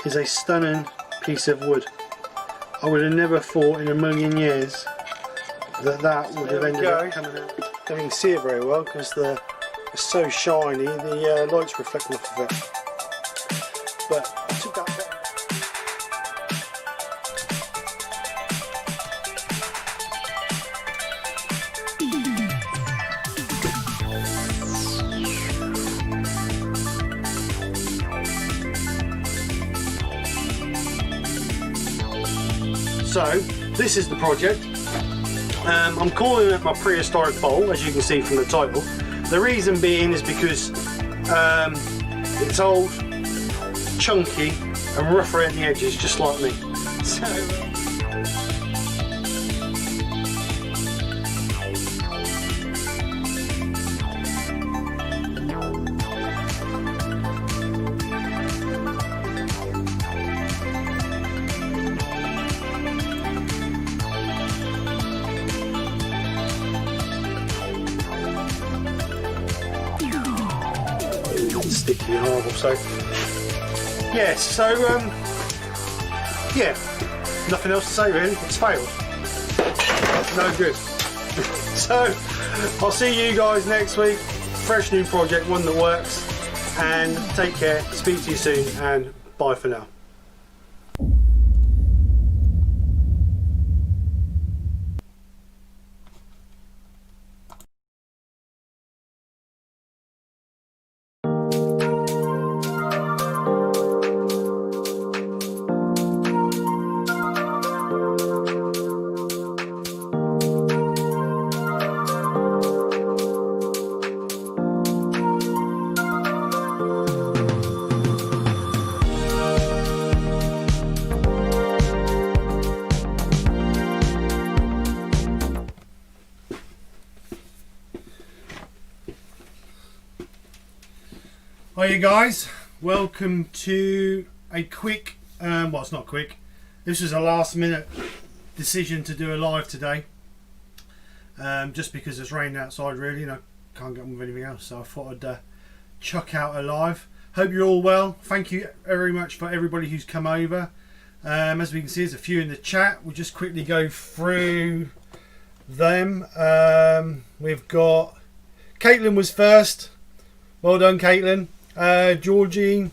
is a stunning piece of wood. I would have never thought in a million years that that would have ended up coming out. Don't even see it very well because it's so shiny, the light's reflecting off of it. But I took that bit. So this is the project. I'm calling it my prehistoric bowl, as you can see from the title. The reason being is because it's old, chunky and rough around the edges, just like me. So, sticky and horrible. So yeah, yeah, nothing else to say really. It's failed. No good. So I'll see you guys next week. Fresh new project, one that works. And take care. Speak to you soon, and bye for now. Hi you guys, welcome to a quick, well it's not quick, this was a last minute decision to do a live today, just because it's raining outside really and I can't get on with anything else, so I thought I'd chuck out a live. Hope you're all well. Thank you very much for everybody who's come over. As we can see, there's a few in the chat. We'll just quickly go through them. We've got Caitlin was first. Well done, Caitlin. Georgie.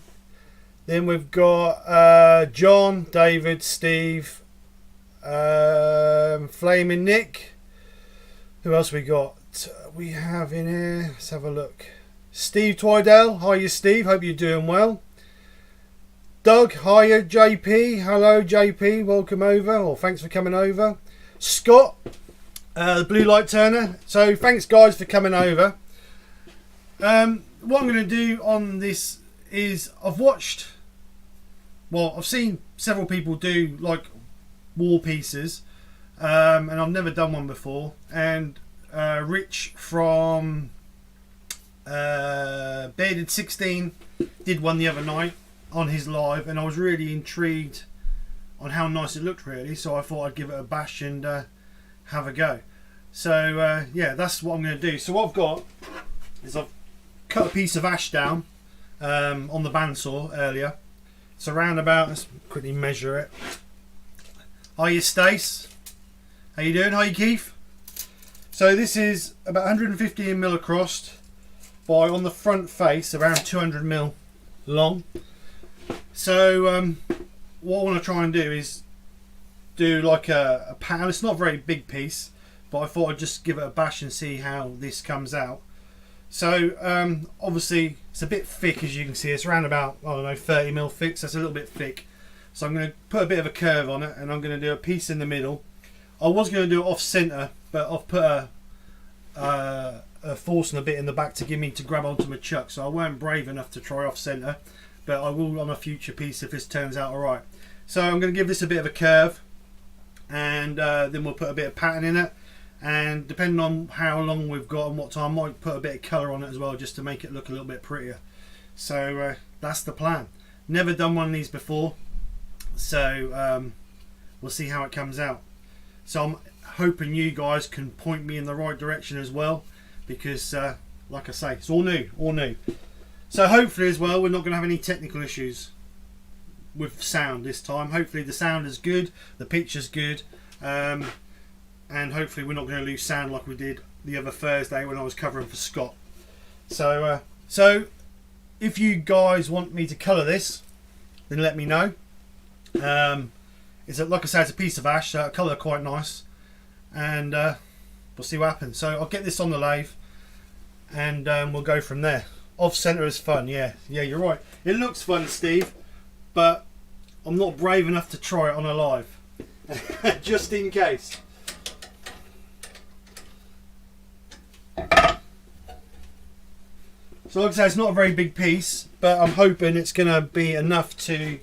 Then we've got John, David, Steve, Flaming Nick. Who else we got? We have in here. Let's have a look. Steve Twydale. Hiya, Steve. Hope you're doing well. Doug. Hiya, JP. Hello, JP. Welcome over. Or thanks for coming over. Scott. The Blue Light Turner. So thanks, guys, for coming over. What I'm going to do on this is I've seen several people do like wall pieces, and I've never done one before. And Rich from Bearded 16 did one the other night on his live, and I was really intrigued on how nice it looked really, so I thought I'd give it a bash and have a go. So yeah, that's what I'm going to do. So what I've got is I've cut a piece of ash down on the bandsaw earlier. It's around about, let's quickly measure it. Hiya Stace, how you doing? Hiya Keith. So this is about 115mm across by, on the front face, around 200mm long. So what I want to try and do is do like a pattern. It's not a very big piece, but I thought I'd just give it a bash and see how this comes out. So obviously it's a bit thick, as you can see. It's around about, I don't know, 30mm thick, so it's a little bit thick. So I'm going to put a bit of a curve on it, and I'm going to do a piece in the middle. I was going to do it off centre, but I've put a force and a bit in the back to give me to grab onto my chuck, so I weren't brave enough to try off centre, but I will on a future piece if this turns out alright. So I'm going to give this a bit of a curve, and then we'll put a bit of pattern in it. And depending on how long we've got and what time, I might put a bit of colour on it as well, just to make it look a little bit prettier. So that's the plan. Never done one of these before, so we'll see how it comes out. So I'm hoping you guys can point me in the right direction as well, because like I say, it's all new, all new. So hopefully as well, we're not going to have any technical issues with sound this time. Hopefully the sound is good, the picture's good, and hopefully we're not going to lose sound like we did the other Thursday when I was covering for Scott. So if you guys want me to colour this, then let me know. It's like I said, it's a piece of ash, so colour quite nice, and we'll see what happens. So I'll get this on the lathe, and we'll go from there. Off centre is fun, yeah, you're right. It looks fun, Steve, but I'm not brave enough to try it on a live, just in case. So like I say, it's not a very big piece, but I'm hoping it's going to be enough to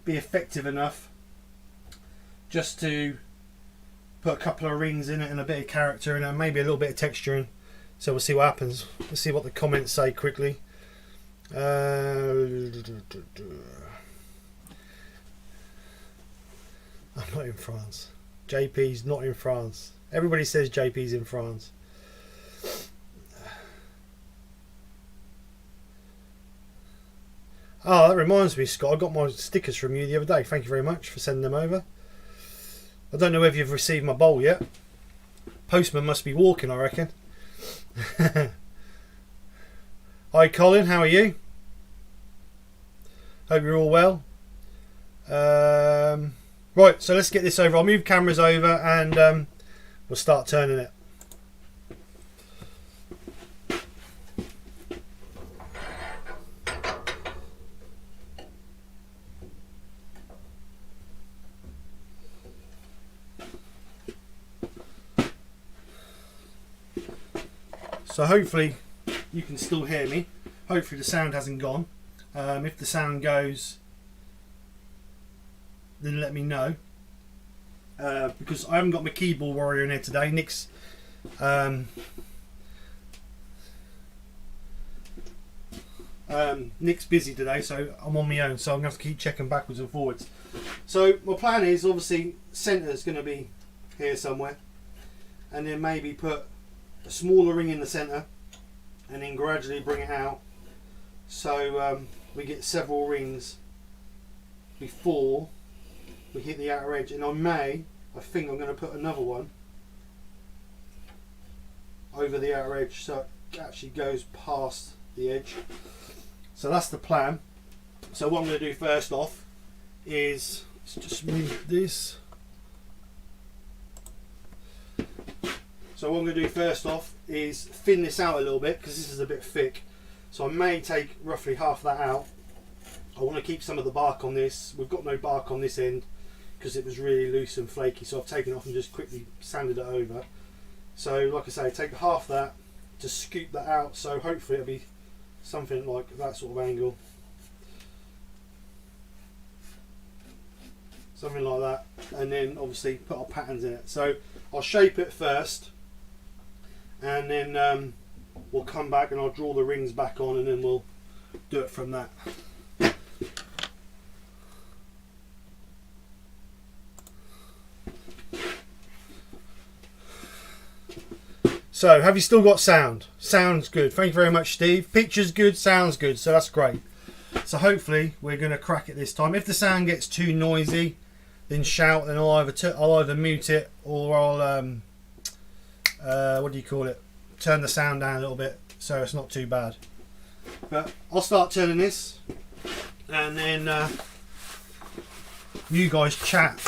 be effective enough just to put a couple of rings in it and a bit of character in it and maybe a little bit of texturing. So we'll see what happens. Let's see what the comments say quickly. I'm not in France. JP's not in France. Everybody says JP's in France. Oh, that reminds me, Scott, I got my stickers from you the other day. Thank you very much for sending them over. I don't know whether you've received my bowl yet. Postman must be walking, I reckon. Hi Colin, how are you? Hope you're all well. Right, so let's get this over. I'll move cameras over and we'll start turning it. So hopefully you can still hear me. Hopefully the sound hasn't gone. If the sound goes, then let me know. Because I haven't got my keyboard warrior in here today. Nick's busy today, so I'm on my own. So I'm going to have to keep checking backwards and forwards. So my plan is obviously centre is going to be here somewhere, and then maybe put a smaller ring in the centre and then gradually bring it out so we get several rings before we hit the outer edge. And I think I'm going to put another one over the outer edge so it actually goes past the edge. So that's the plan. So what I'm going to do first off is let's just move this. So what I'm going to do first off is thin this out a little bit because this is a bit thick. So I may take roughly half that out. I want to keep some of the bark on this. We've got no bark on this end because it was really loose and flaky. So I've taken it off and just quickly sanded it over. So like I say, take half that to scoop that out. So hopefully it'll be something like that sort of angle. Something like that. And then obviously put our patterns in it. So I'll shape it first. And then we'll come back and I'll draw the rings back on and then we'll do it from that. So have you still got sound? Sounds good. Thank you very much, Steve. Picture's good, sounds good, so that's great. So hopefully we're going to crack it this time. If the sound gets too noisy, then shout, and I'll either mute it or I'll what do you call it, turn the sound down a little bit so it's not too bad. But I'll start turning this and then you guys chat.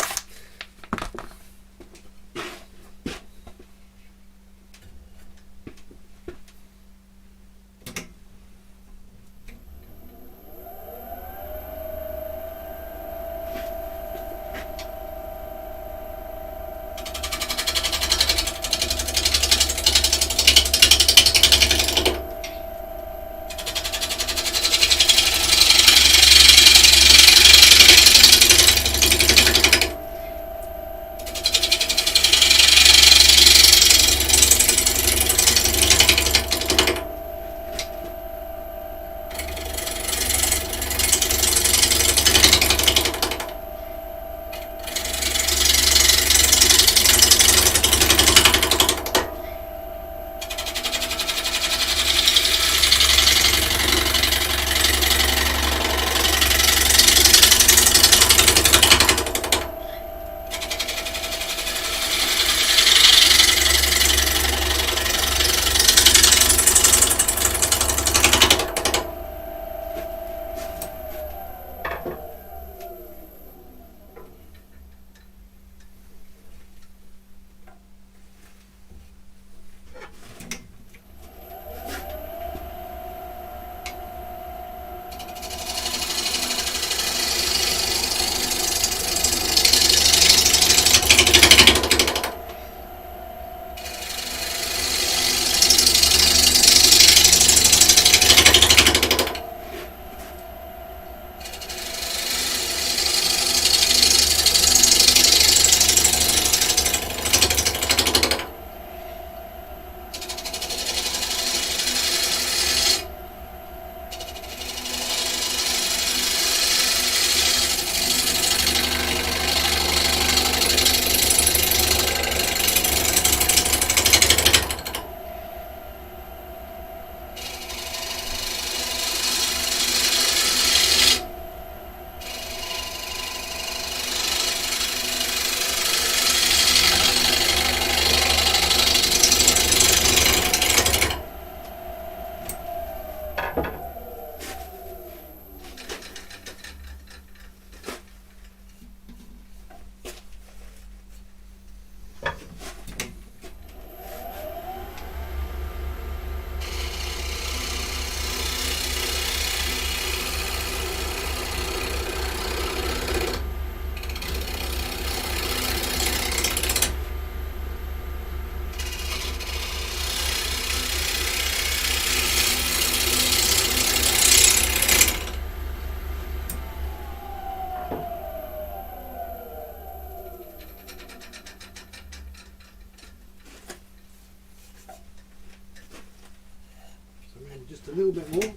bit more.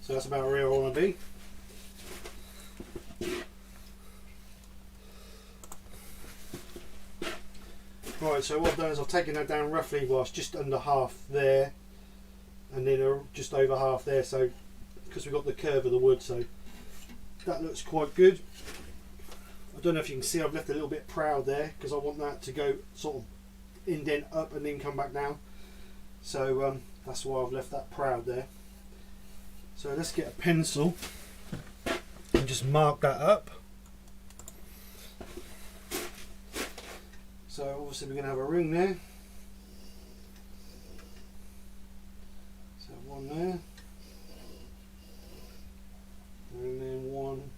So that's about where I want to be. Right, so what I've done is I've taken that down roughly, well, it's just under half there, and then just over half there, so because we've got the curve of the wood, so that looks quite good. I don't know if you can see, I've left a little bit proud there because I want that to go sort of indent up and then come back down, so that's why I've left that proud there. So let's get a pencil and just mark that up. So obviously we're going to have a ring there. So one there. And then one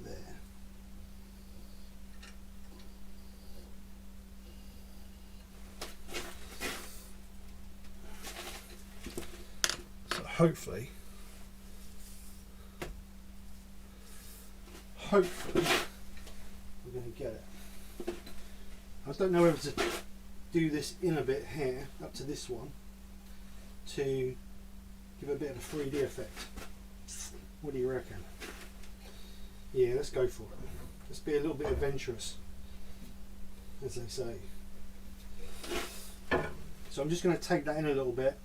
there. So hopefully we're going to get it. I don't know whether to do this in a bit here, up to this one, to give it a bit of a 3D effect. What do you reckon? Yeah, let's go for it. Let's be a little bit adventurous, as they say. So I'm just going to take that in a little bit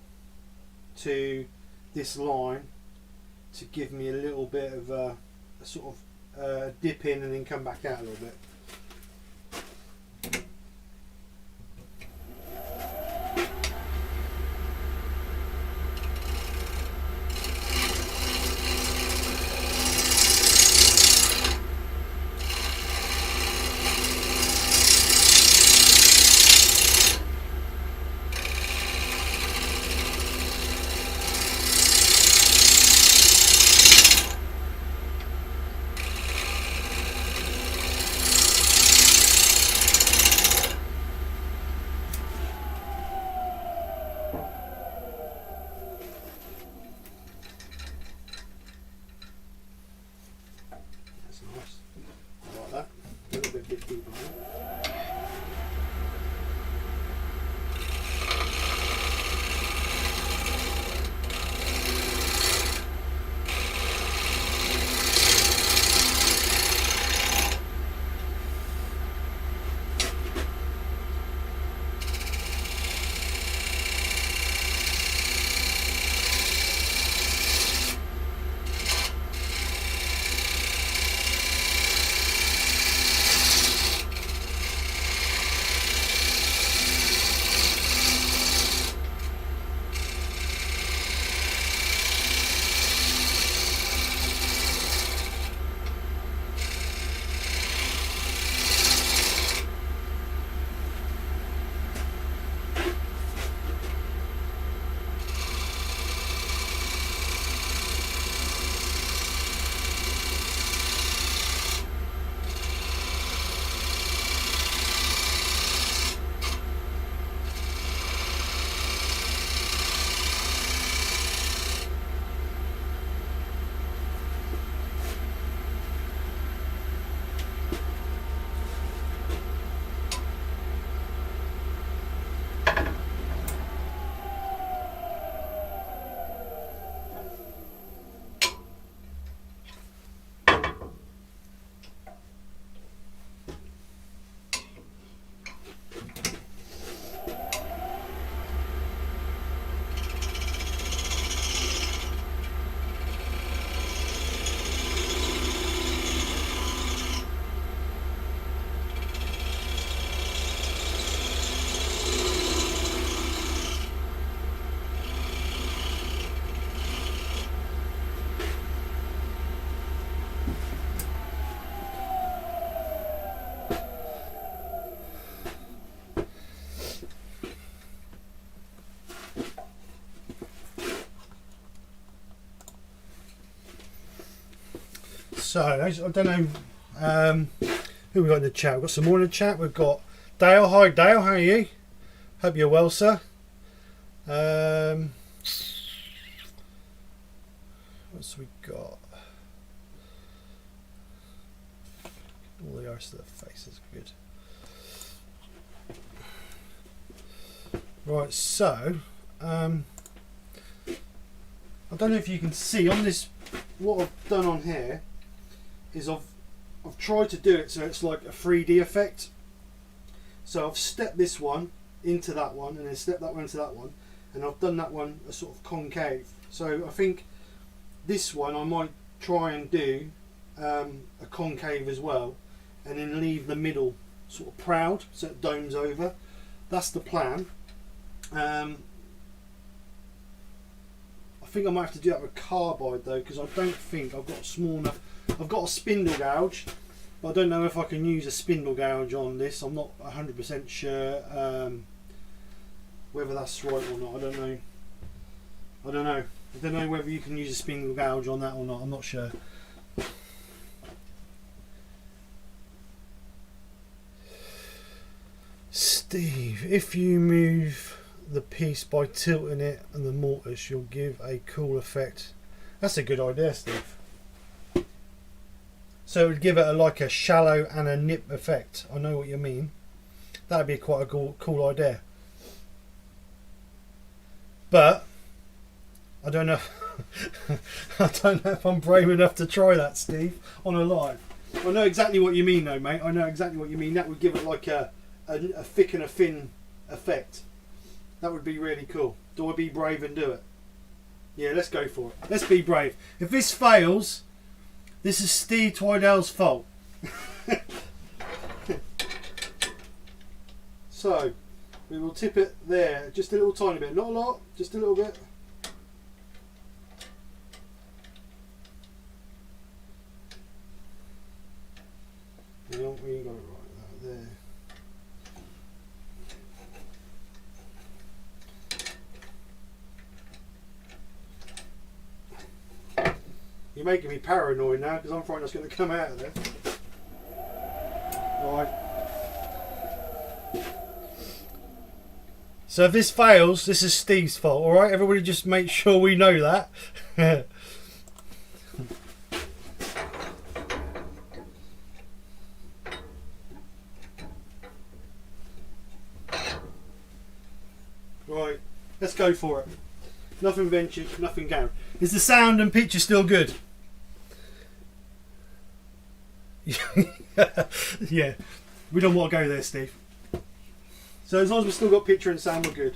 to this line to give me a little bit of a sort of dip in and then come back out a little bit. So I don't know who we got in the chat. We've got some more in the chat. We've got Dale. Hi Dale, how are you? Hope you're well, sir. What's we got? All the rest of the faces good. Right, so I don't know if you can see on this. What I've done on here is I've tried to do it so it's like a 3D effect. So I've stepped this one into that one and then stepped that one into that one, and I've done that one a sort of concave. So I think this one I might try and do a concave as well, and then leave the middle sort of proud so it domes over. That's the plan. I think I might have to do that with carbide though, because I don't think I've got a small enough. I've got a spindle gouge, but I don't know if I can use a spindle gouge on this. I'm not 100% sure whether that's right or not. I don't know. I don't know whether you can use a spindle gouge on that or not. I'm not sure. Steve, if you move the piece by tilting it and the mortise, you'll give a cool effect. That's a good idea, Steve. So it would give it like a shallow and a nip effect. I know what you mean. That'd be quite a cool idea. But I don't know. I don't know if I'm brave enough to try that, Steve, on a live. I know exactly what you mean, though, mate. I know exactly what you mean. That would give it like a thick and a thin effect. That would be really cool. Do I be brave and do it? Yeah, let's go for it. Let's be brave. If this fails, this is Steve Twydell's fault. So, we will tip it there. Just a little tiny bit. Not a lot, just a little bit. We got it right there. You're making me paranoid now because I'm afraid that's going to come out of there. Right. So if this fails, this is Steve's fault, alright? Everybody just make sure we know that. Right, let's go for it. Nothing ventured, nothing gained. Is the sound and picture still good? Yeah, we don't want to go there, Steve. So as long as we've still got picture and sound, we're good.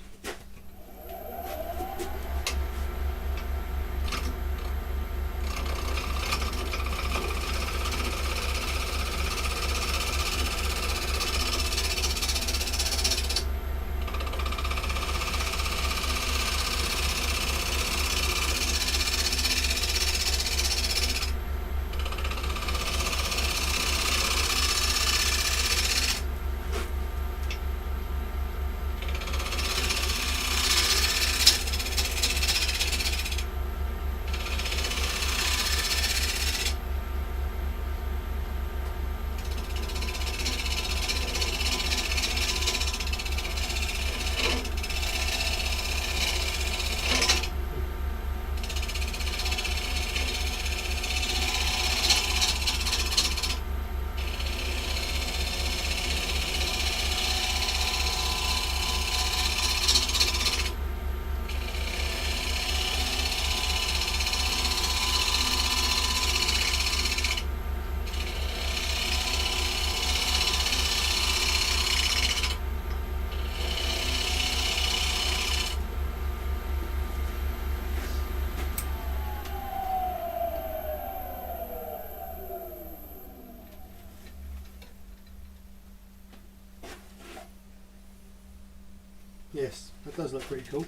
Yes, that does look pretty cool.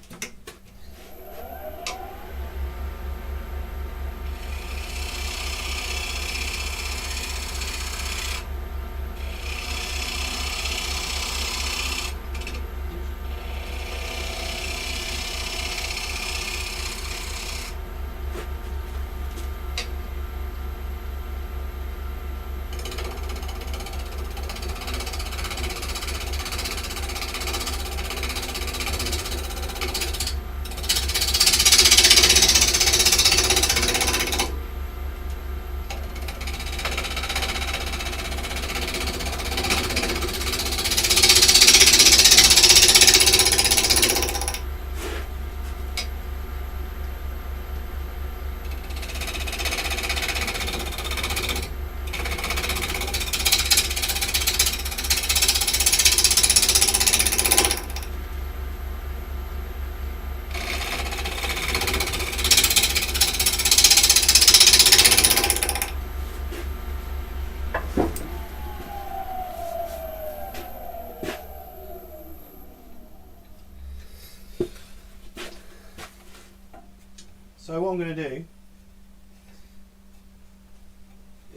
So what I'm going to do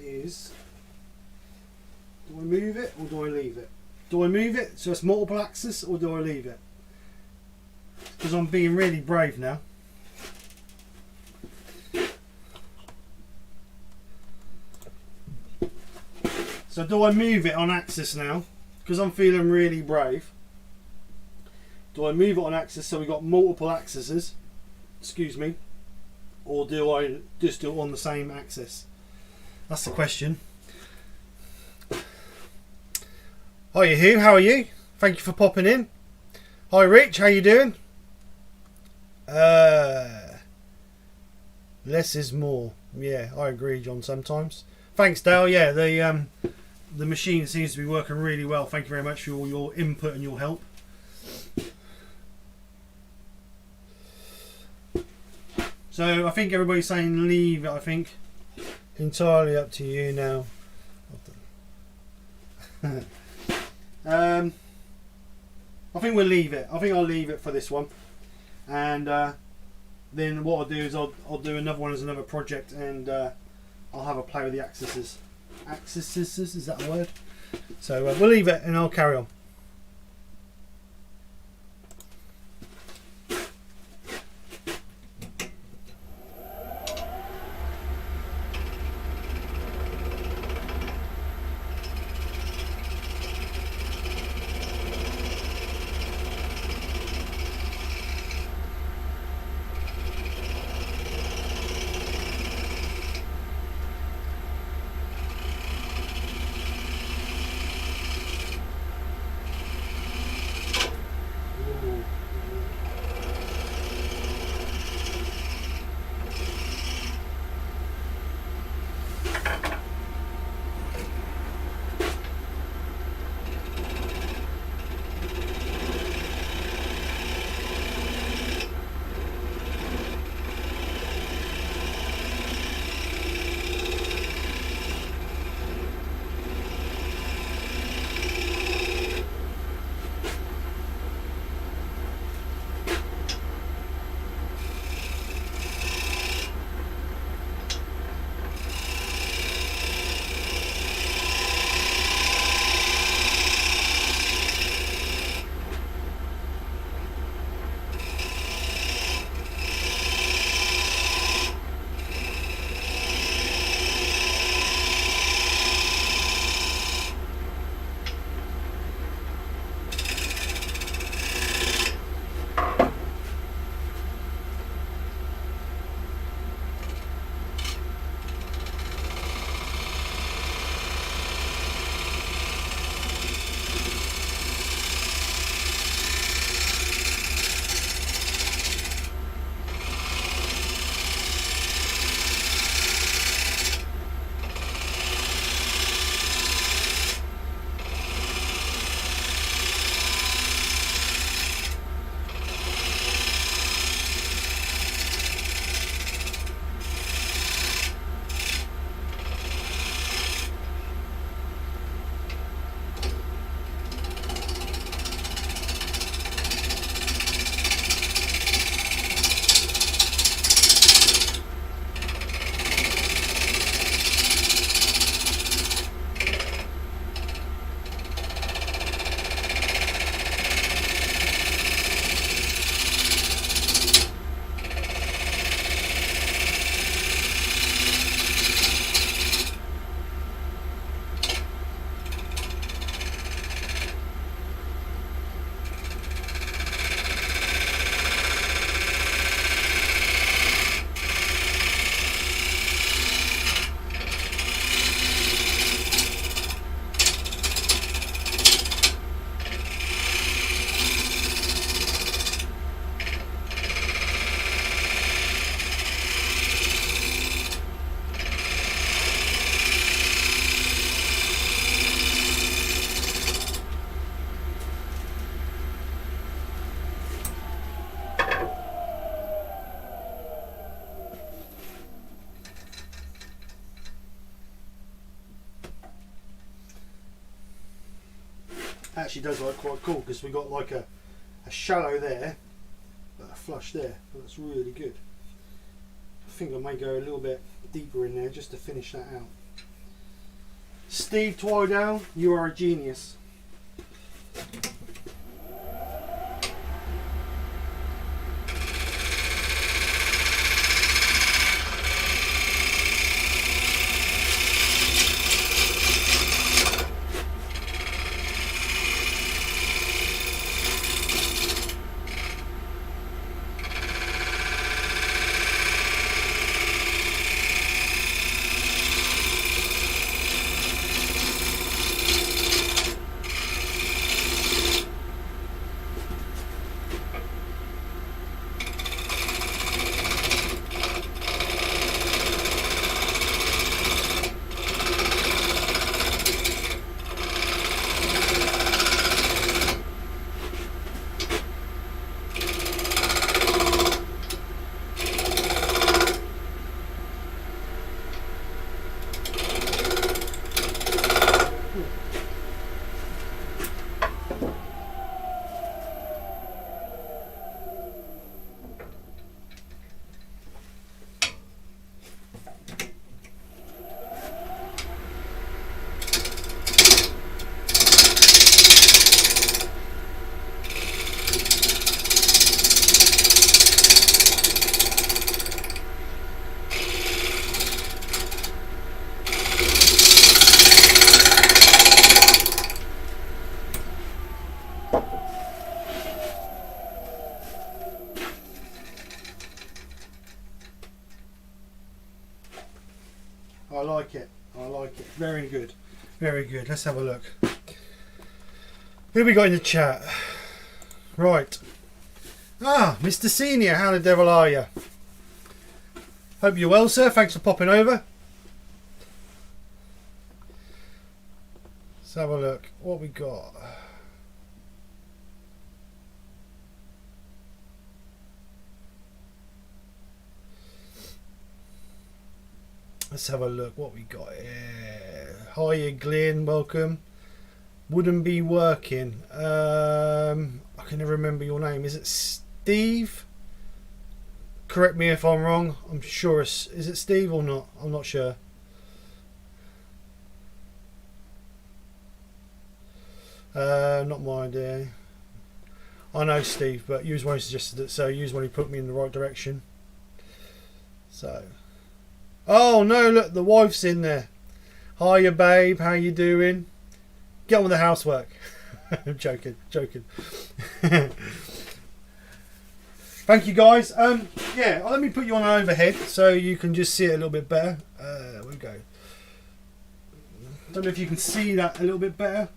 is, do I move it or do I leave it? Do I move it so it's multiple axis, or do I leave it? Because I'm being really brave now. So do I move it on axis now? Because I'm feeling really brave. Do I move it on axis so we've got multiple axes? Excuse me. Or do I just do it on the same axis? That's the question. Hiya Hugh, how are you? Thank you for popping in. Hi Rich, how you doing? Less is more. Yeah, I agree, John, sometimes. Thanks, Dale. Yeah, the machine seems to be working really well. Thank you very much for all your input and your help. So I think everybody's saying leave it. I think entirely up to you now. I think we'll leave it. I think I'll leave it for this one, and then what I'll do is I'll do another one as another project, and I'll have a play with the axes. Axes, is that a word? So we'll leave it and I'll carry on. Actually does look quite cool because we got like a shallow there but a flush there. That's really good. think I may go a little bit deeper in there just to finish that out. Steve Twydale, you are a genius. I like it. I like it. Very good. Very good. Let's have a look. Who we got in the chat? Right. Ah, Mr. Senior, how the devil are you? Hope you're well, sir. Thanks for popping over. Let's have a look. What we got? Let's have a look what we got here. Hiya Glenn, welcome. Wouldn't be working. I can never remember your name. Is it Steve? Correct me if I'm wrong. I'm sure it's, is it Steve or not? I'm not sure. Not my idea. I know Steve, but you was one who suggested it, so you was one who put me in the right direction. So. Oh no, look, the wife's in there. Hiya babe, how you doing? Get on with the housework. I'm joking. Thank you guys. Yeah, let me put you on an overhead so you can just see it a little bit better. There we go. Don't know if you can see that a little bit better.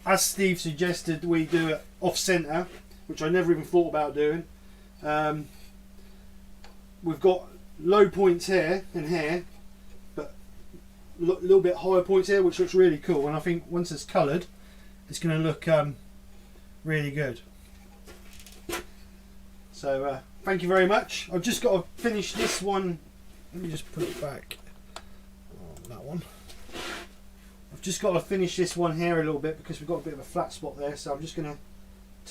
As Steve suggested, we do it off centre, which I never even thought about doing. We've got low points here and here, but a little bit higher points here, which looks really cool. And I think once it's coloured, it's going to look really good. So thank you very much. I've just got to finish this one. Let me just put it back on that one. I've just got to finish this one here a little bit because we've got a bit of a flat spot there. So I'm just going to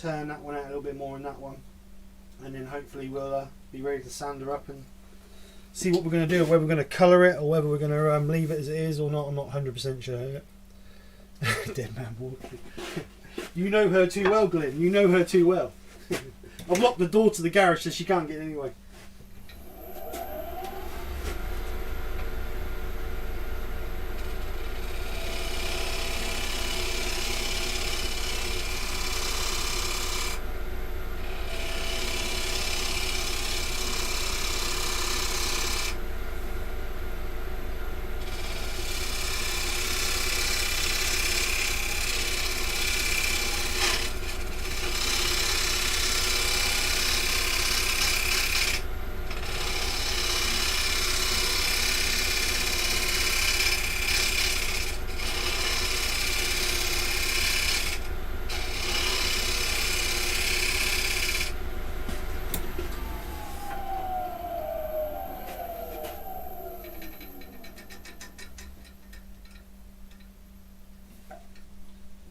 turn that one out a little bit more in that one, and then hopefully we'll be ready to sand her up and see what we're going to do, whether we're going to colour it or whether we're going to leave it as it is or not. I'm not 100% sure yet. Dead man walking. You know her too well, Glenn. You know her too well. I've locked the door to the garage so she can't get in anyway.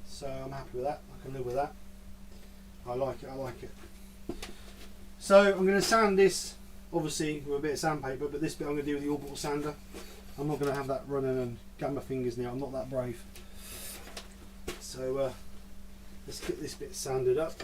So I'm happy with that. I can live with that. I like it. So I'm going to sand this, obviously with a bit of sandpaper, but this bit I'm going to do with the orbital sander. I'm not going to have that running and get my fingers now. I'm not that brave. So let's get this bit sanded up.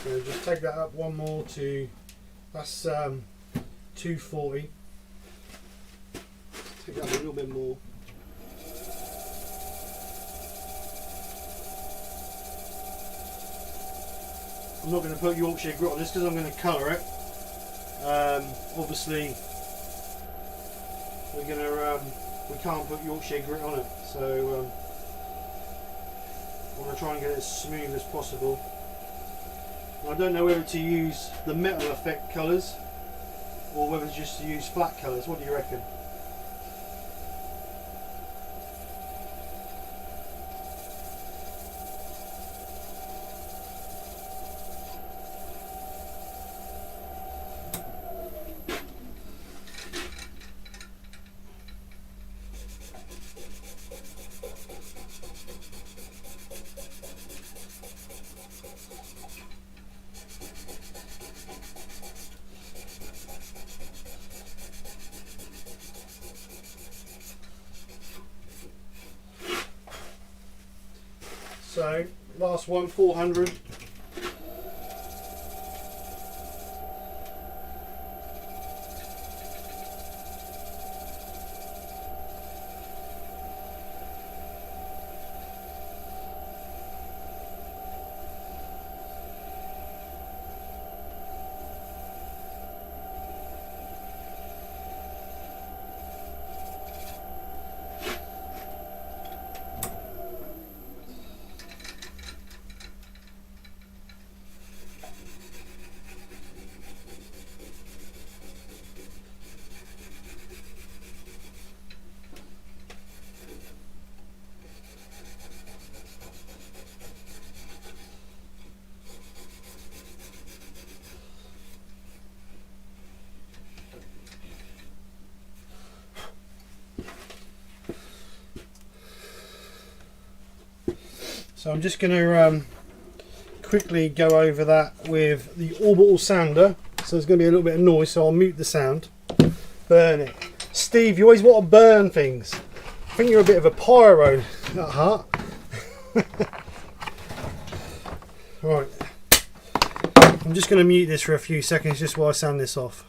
So just take that up one more to, that's 240. Take that up a little bit more. I'm not going to put Yorkshire grit on this because I'm going to colour it. Obviously, we can't put Yorkshire grit on it, so I want to try and get it as smooth as possible. I don't know whether to use the metal effect colours or whether just to use flat colours. What do you reckon? So, last one, 400. So I'm just going to quickly go over that with the orbital sander. So there's going to be a little bit of noise, so I'll mute the sound. Burn it. Steve, you always want to burn things. I think you're a bit of a pyro at heart. Right. I'm just going to mute this for a few seconds just while I sand this off.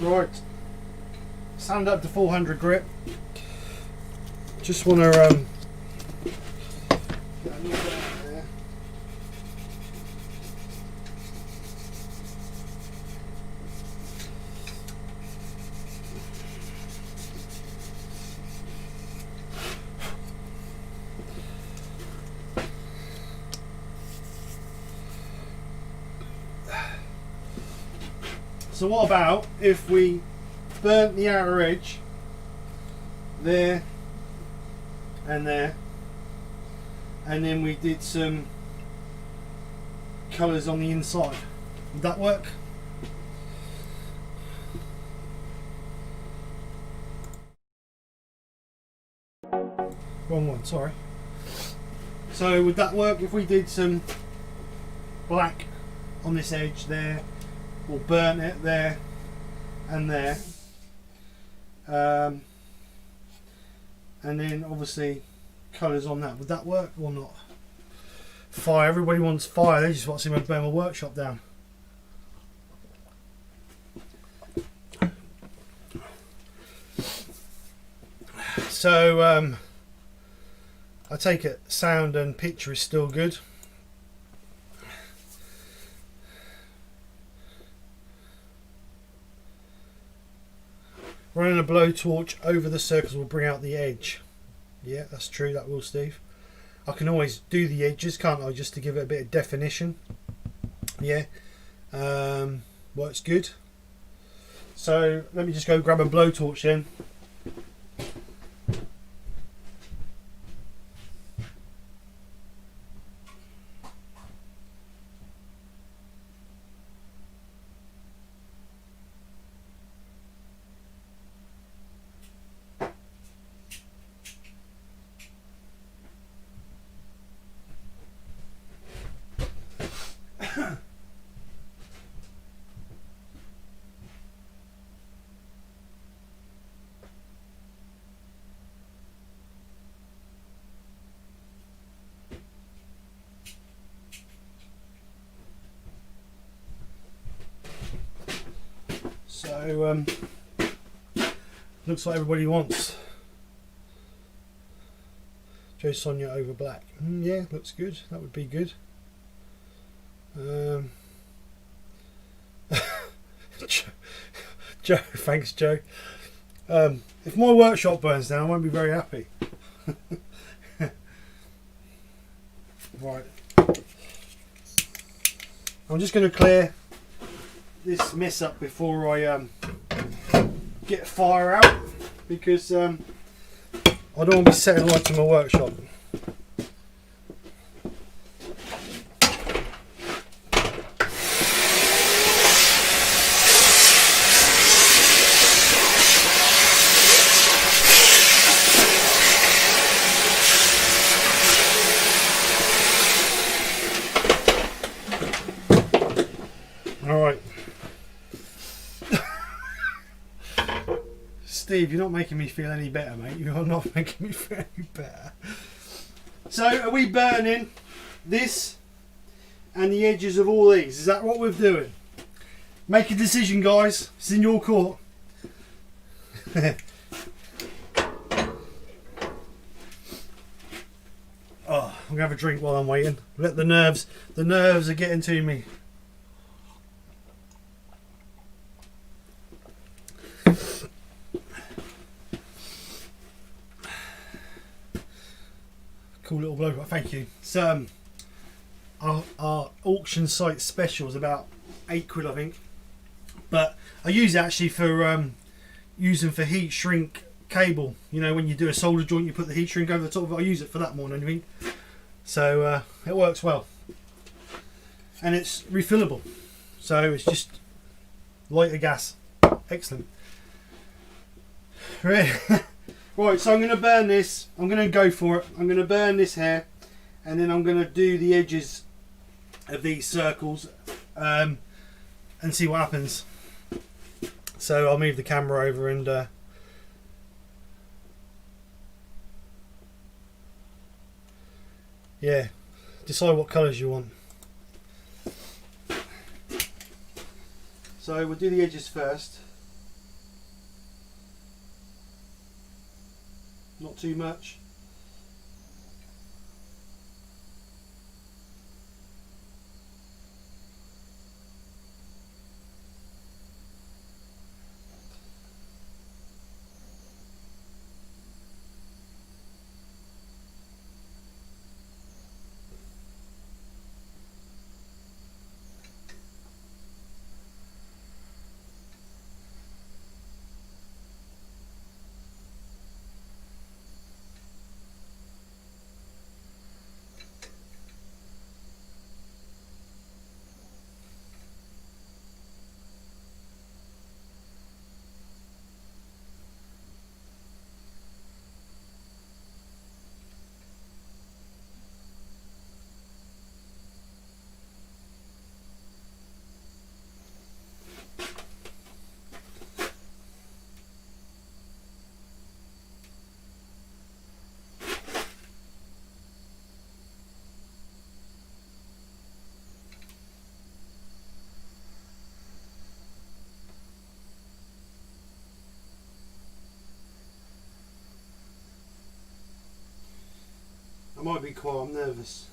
Right, sand up to 400 grit. Just want to get a new bit out there. So what about if we burnt the outer edge there and there, and then we did some colours on the inside? Would that work? Wrong one, sorry. So would that work if we did some black on this edge there, or burnt it there and there, and then obviously colours on that? Would that work or not? Fire, everybody wants fire, they just want to see me burn my workshop down. So I take it sound and picture is still good. Running a blowtorch over the circles will bring out the edge. Yeah, that's true, that will, Steve. I can always do the edges, can't I, just to give it a bit of definition. Yeah, works good. So let me just go grab a blowtorch then. So looks like everybody wants Joe Sonia over black. Yeah, looks good. That would be good. Joe, thanks Joe. If my workshop burns down, I won't be very happy. Right, I'm just going to clear this mess up before I get fire out, because I don't want to be setting light to my workshop. Alright. Steve, you're not making me feel any better, mate. You're not making me feel any better. So, are we burning this and the edges of all these? Is that what we're doing? Make a decision, guys. It's in your court. Oh, I'm gonna have a drink while I'm waiting. Let the nerves are getting to me. Cool little bloke, thank you. So our auction site special is about £8, I think, but I use it actually for using for heat shrink cable. You know, when you do a solder joint, you put the heat shrink over the top of it. I use it for that more than anything. So it works well, and it's refillable, so it's just lighter gas. Excellent. Right, so I'm going to burn this. I'm going to go for it. I'm going to burn this hair, and then I'm going to do the edges of these circles and see what happens. So I'll move the camera over and yeah, decide what colours you want. So we'll do the edges first. not too much. I might be quiet, I'm nervous.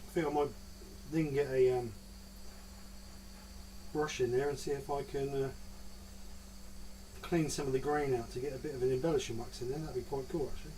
I think I might then get a brush in there and see if I can clean some of the grain out to get a bit of an embellishing wax in there. That'd be quite cool actually.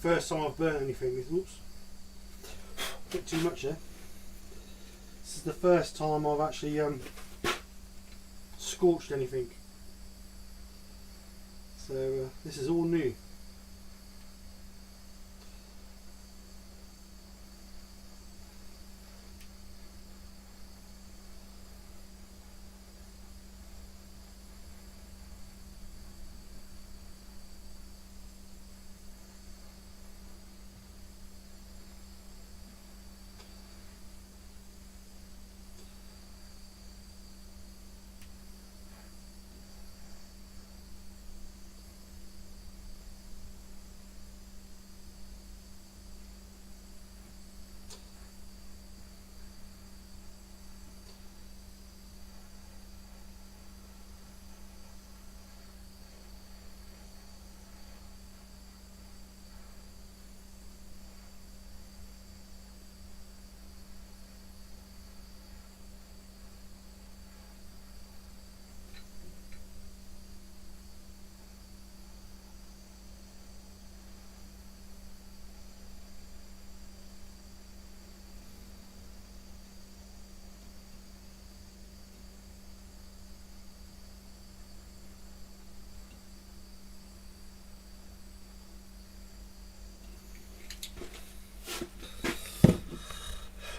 First time I've burnt anything. Oops, a bit too much there. This is the first time I've actually scorched anything. So this is all new.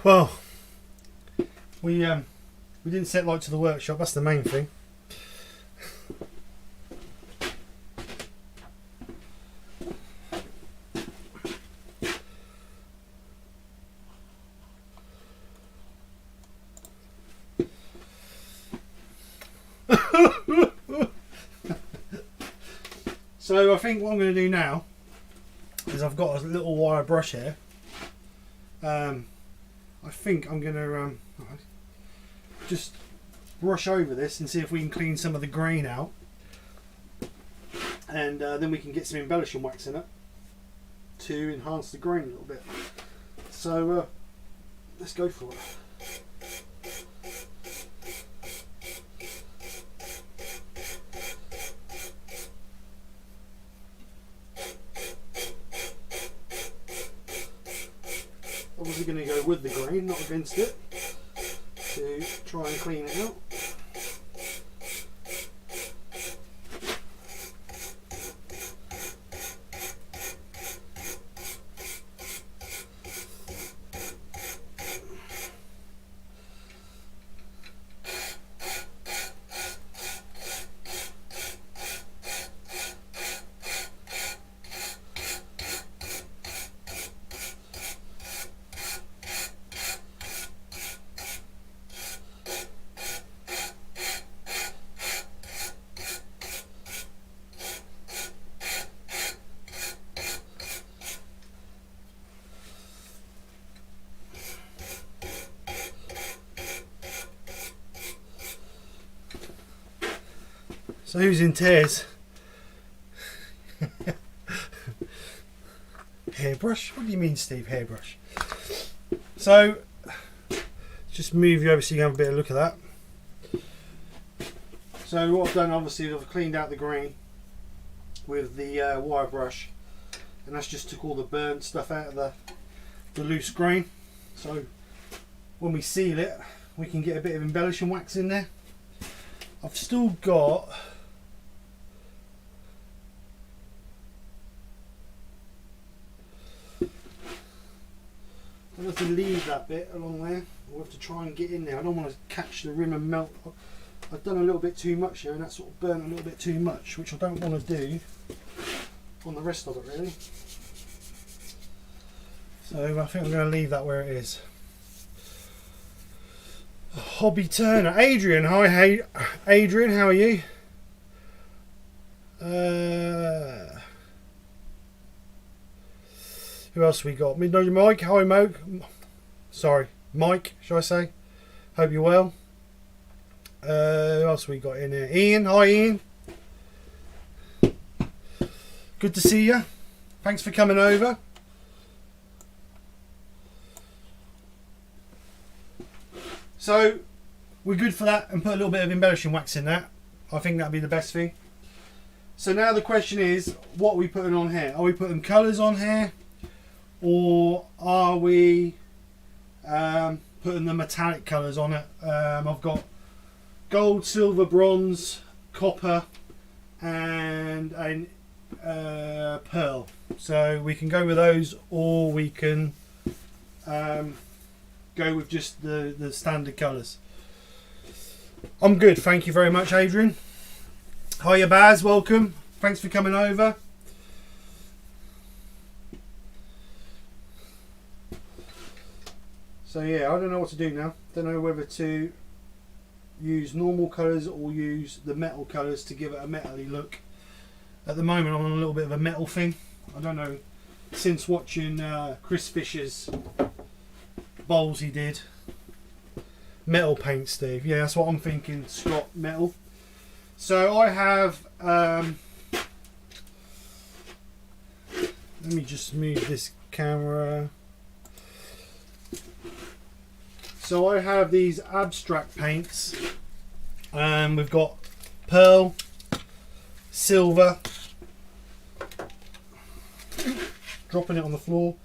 Well, we didn't set light to the workshop. That's the main thing. So I think what I'm going to do now is I've got a little wire brush here. I think I'm going to just brush over this and see if we can clean some of the grain out, and then we can get some embellishing wax in it to enhance the grain a little bit. So let's go for it. Obviously going to go with the grain, not against it, to try and clean it out. So who's in tears? Hairbrush? What do you mean, Steve? Hairbrush. So just move you over so you can have a bit of a look at that. So what I've done, obviously, I've cleaned out the grain with the wire brush, and that's just took all the burnt stuff out of the loose grain. So when we seal it, we can get a bit of embellishing wax in there. I've still got I'll have to leave that bit along there. We'll have to try and get in there. I don't want to catch the rim and melt. I've done a little bit too much here, and that sort of burnt a little bit too much, which I don't want to do on the rest of it, really. So I think I'm going to leave that where it is. Hobby Turner. Adrian, hi. Hey, Adrian, how are you? Who else we got? Midnight Mike. Hi, Mike. Sorry, Mike, shall I say? Hope you're well. Who else we got in here? Ian. Hi, Ian. Good to see you. Thanks for coming over. So we're good for that, and put a little bit of embellishing wax in that. I think that'd be the best thing. So now the question is, what are we putting on here? Are we putting colours on here, or are we putting the metallic colours on it? I've got gold, silver, bronze, copper, and a pearl. So we can go with those, or we can go with just the standard colours. I'm good, thank you very much, Adrian. Hiya Baz, welcome. Thanks for coming over. So yeah, I don't know what to do now. Don't know whether to use normal colours or use the metal colours to give it a metally look. At the moment I'm on a little bit of a metal thing. I don't know, since watching Chris Fisher's bowls he did. Metal paint, Steve. Yeah, that's what I'm thinking, Scott, metal. So I have, let me just move this camera. So I have these abstract paints. We've got pearl, silver, dropping it on the floor,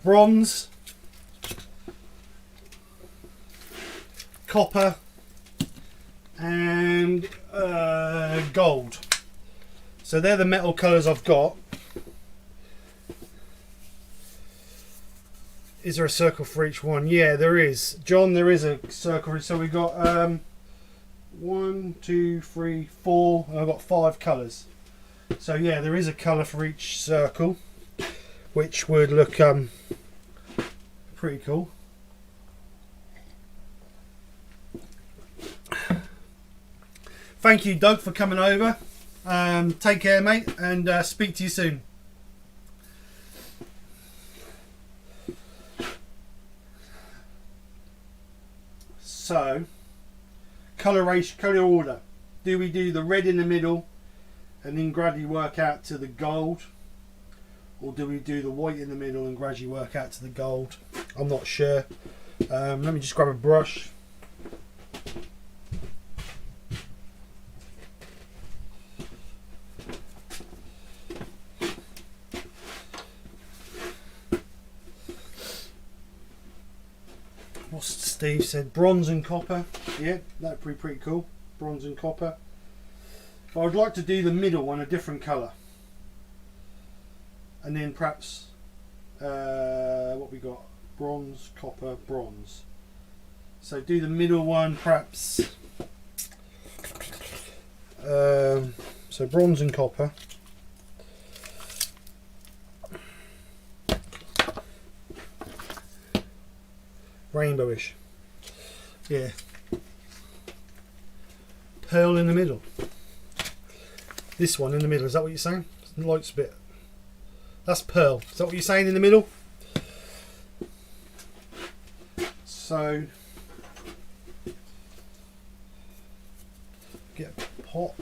bronze, copper, and gold. So they're the metal colours I've got. Is there a circle for each one? Yeah, there is. John, there is a circle. So we've got 1, 2, 3, 4, and I've got 5 colours. So yeah, there is a colour for each circle, which would look pretty cool. Thank you, Doug, for coming over. Take care, mate, and speak to you soon. So, coloration, colour order. Do we do the red in the middle and then gradually work out to the gold? Or do we do the white in the middle and gradually work out to the gold? I'm not sure. Let me just grab a brush. What's Steve said? Bronze and copper. Yeah, that'd be pretty cool. Bronze and copper. But I'd like to do the middle one a different colour. And then perhaps what we got? Bronze, copper, bronze. So do the middle one perhaps. So bronze and copper. Rainbowish. Yeah. Pearl in the middle. This one in the middle, is that what you're saying? The light's a bit. That's pearl. Is that what you're saying in the middle? So get a pot.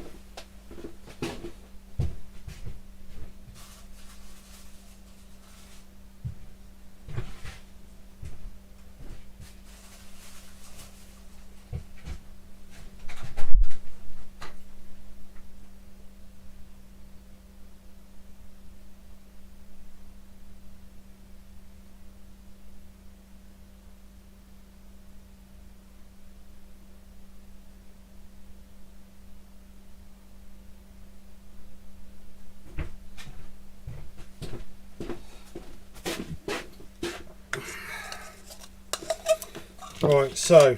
Right, so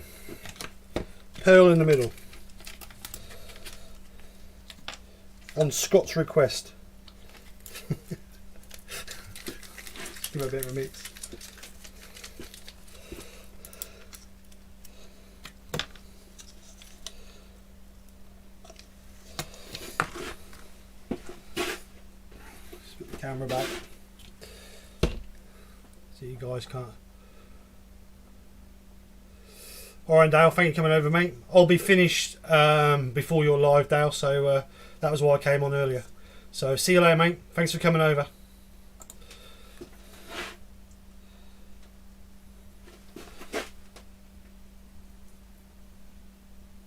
pearl in the middle on Scott's request. Give it a bit of a mix. Just put the camera back so you guys can't. Alright Dale, thank you for coming over mate. I'll be finished before you're live Dale, so that was why I came on earlier. So see you later mate, thanks for coming over.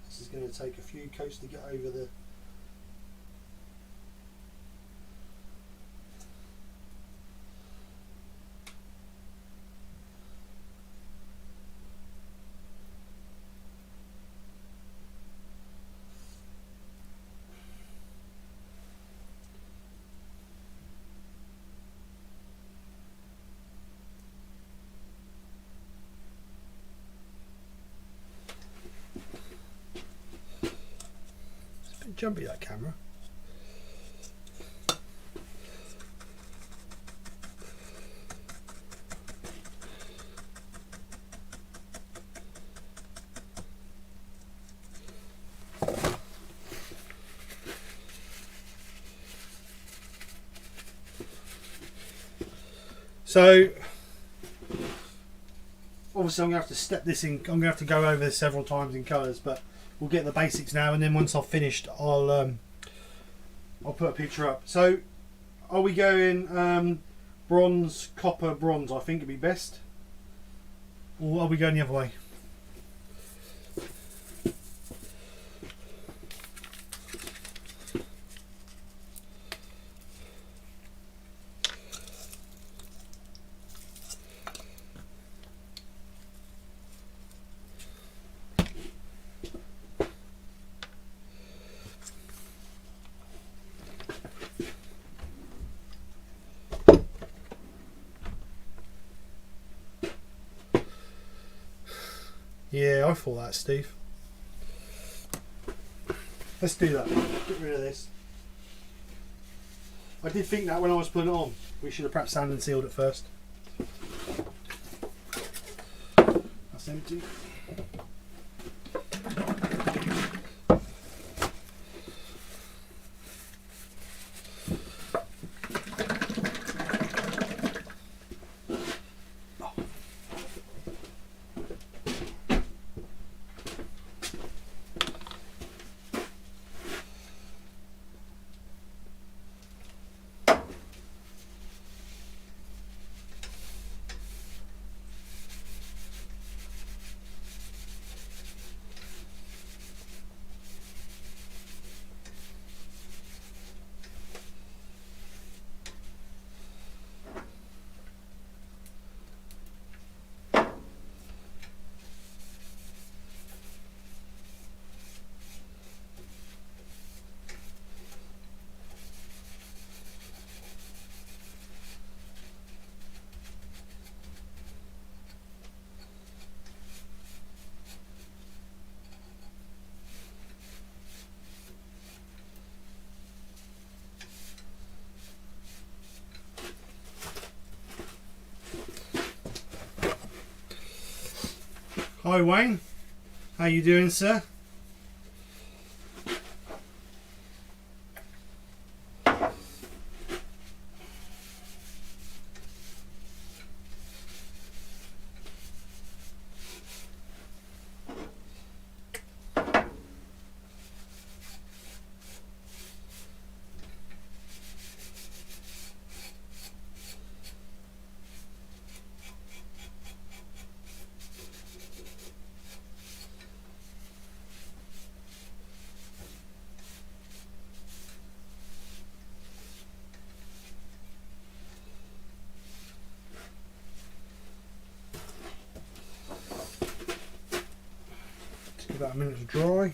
This is going to take a few coats to get over the... Jumpy that camera. So obviously I'm going to have to step this in. I'm going to have to go over this several times in colours, but we'll get the basics now, and then once I've finished I'll put a picture up. So are we going bronze, copper, bronze? I think it'd be best. Or are we going the other way? Yeah, I thought that, Steve. Let's do that. Get rid of this. I did think that when I was putting it on. We should have perhaps sanded and sealed it first. That's empty. Hi Wayne, how you doing, sir? Give that a minute to dry.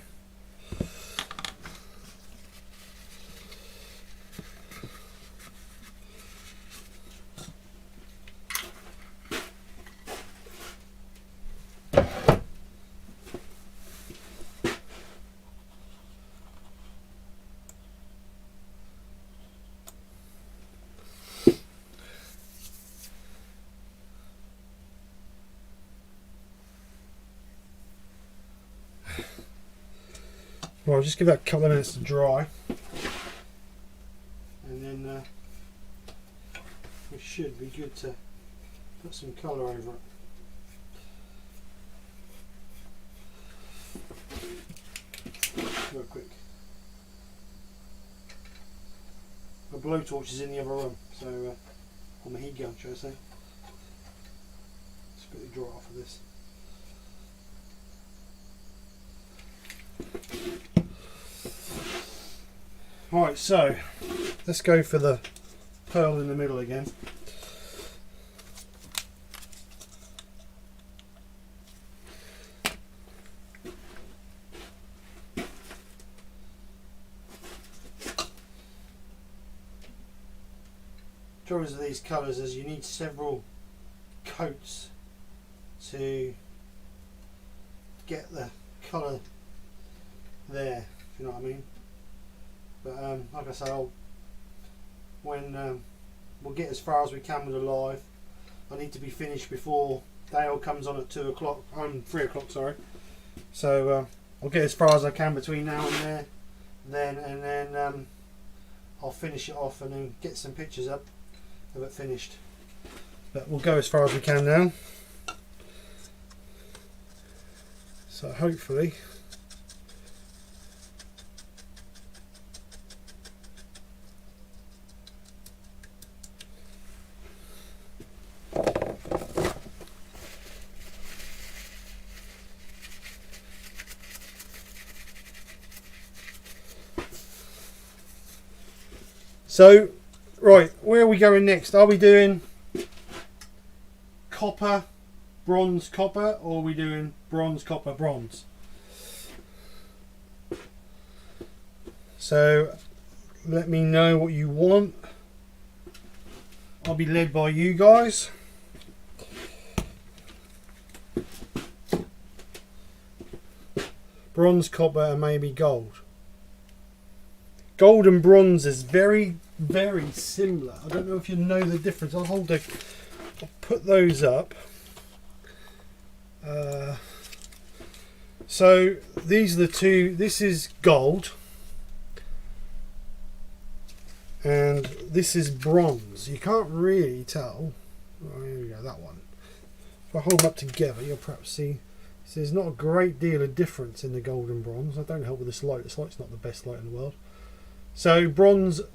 Well, I'll just give that a couple of minutes to dry, and then we should be good to put some colour over it. Real quick. My blowtorch is in the other room, so on my heat gun, shall I say. Let's quickly draw it off of this. Right, so let's go for the pearl in the middle again. Troubles with these colours is you need several coats to get the colour there, if you know what I mean. But like I say, we'll get as far as we can with the live. I need to be finished before Dale comes on at 2 o'clock. 3 o'clock, sorry. So I'll get as far as I can between now and then I'll finish it off and then get some pictures up of it finished. But we'll go as far as we can now. So hopefully. So, right, where are we going next? Are we doing copper, bronze, copper, or are we doing bronze, copper, bronze? So, let me know what you want. I'll be led by you guys. Bronze, copper, and maybe gold. Gold and bronze is very, very similar. I don't know if you know the difference. I'll put those up. So these are the two. This is gold, and this is bronze. You can't really tell. Oh, here we go. That one. If I hold them up together, you'll perhaps see. So there's not a great deal of difference in the gold and bronze. I don't help with this light. This light's not the best light in the world. So gold,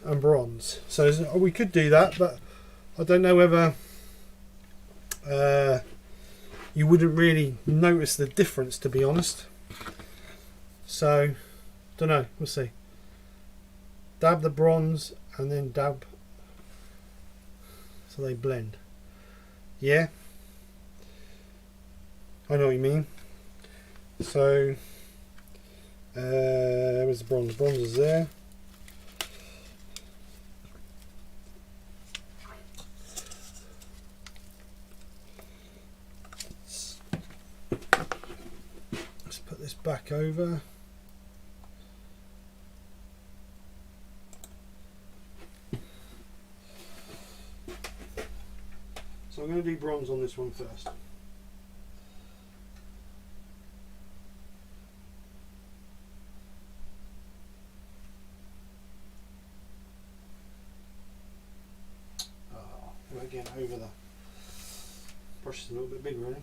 and bronze. So we could do that, but I don't know whether you wouldn't really notice the difference, to be honest. So, don't know. We'll see. Dab the bronze and then dab so they blend. Yeah, I know what you mean. So. Where's the bronze? Bronze is there. Let's put this back over. So I'm going to to do bronze on this one first. Again, over the brush is a little bit big really.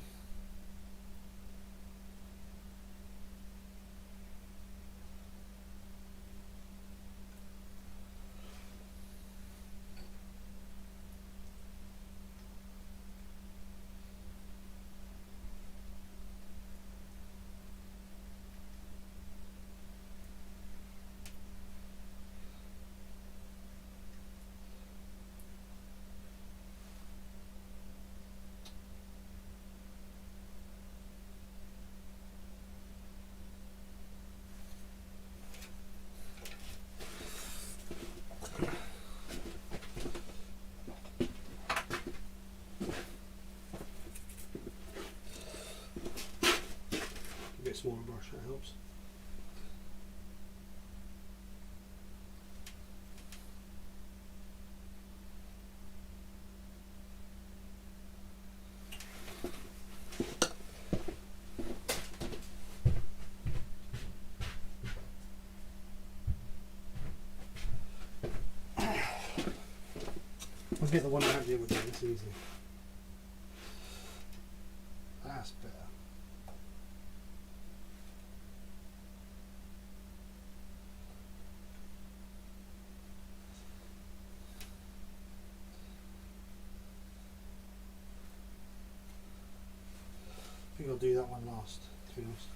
Smaller brush, that helps. I'll get the one I have the other day, it's easy. That's better. I think I'll do that one last, to be honest.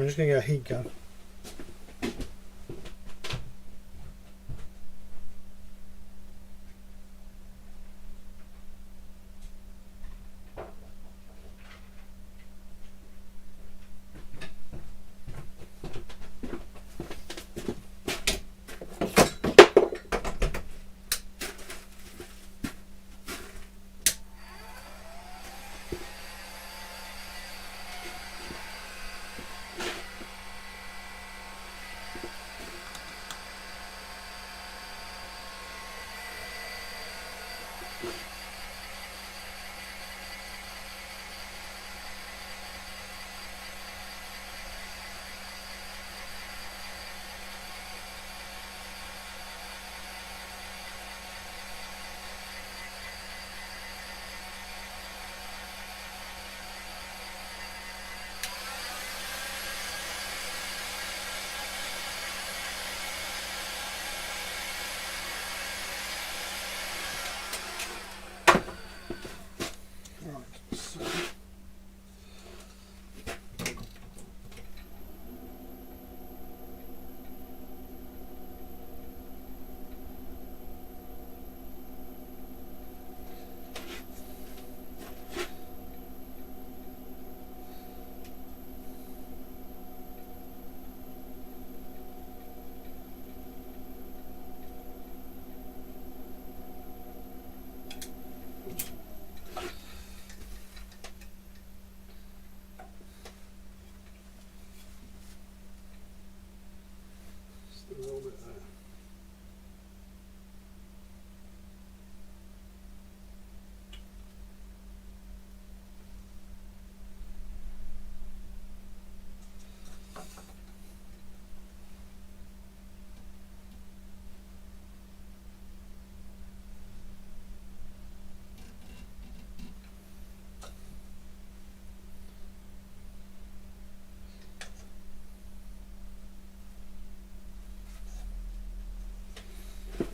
I'm just going to get a heat gun.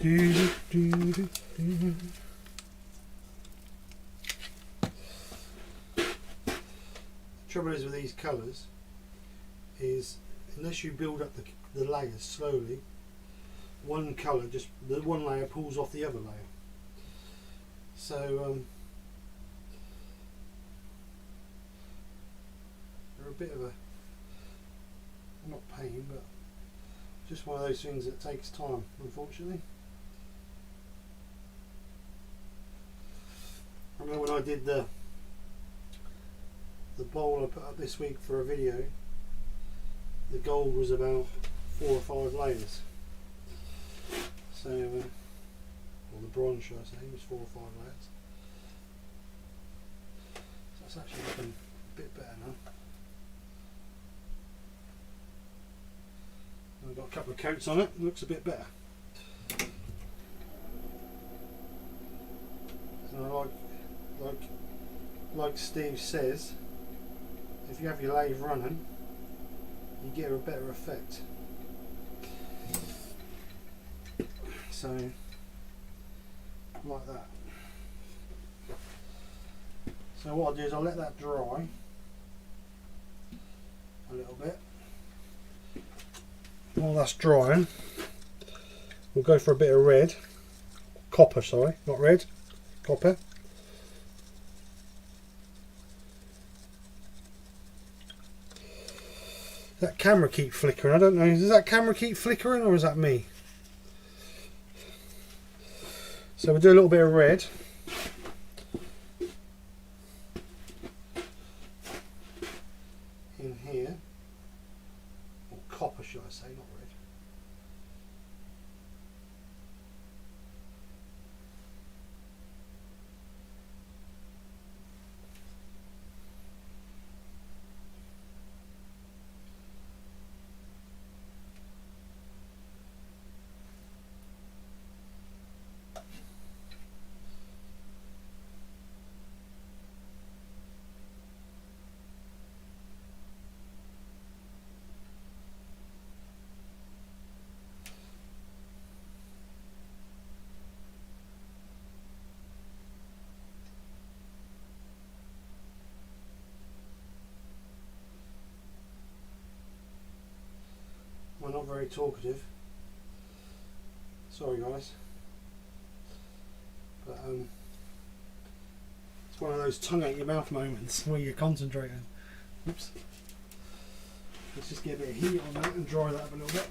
Trouble is with these colours is unless you build up the layers slowly, one colour just the one layer pulls off the other layer. So they're a bit of a not pain, but just one of those things that takes time, unfortunately. I remember when I did the bowl I put up this week for a video, the gold was about 4 or 5 layers. So, or the bronze, should I say, was 4 or 5 layers. So that's actually looking a bit better now. I've got a couple of coats on it, it looks a bit better. And like Steve says, if you have your lathe running, you get a better effect. So, like that. So what I'll do is I'll let that dry a little bit. While that's drying, we'll go for a bit of red. Copper, sorry, not red. Copper. That camera keep flickering. I don't know. Does that camera keep flickering or is that me? So we'll do a little bit of red. In here. Or copper, should I say, not red. We're not very talkative. Sorry guys. But it's one of those tongue out your mouth moments where you're concentrating. Oops. Let's just get a bit of heat on that and dry that up a little bit.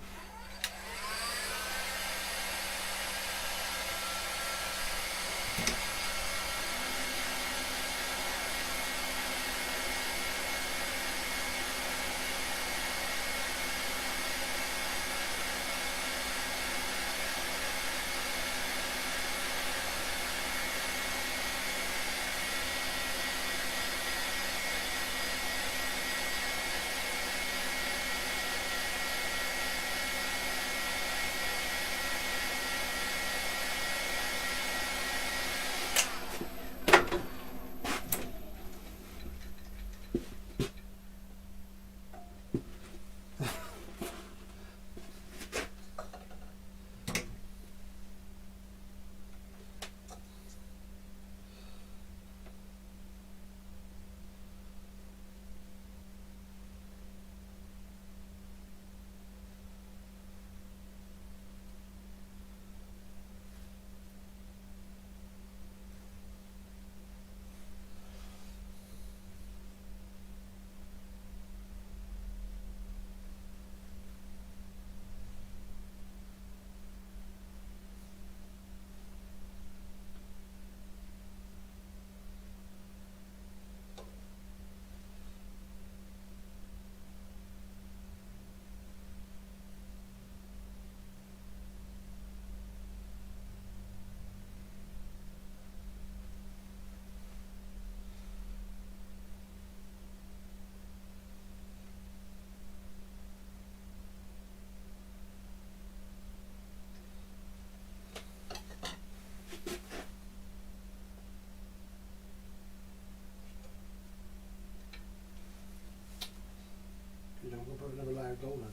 We'll put another layer of gold on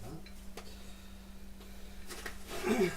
that.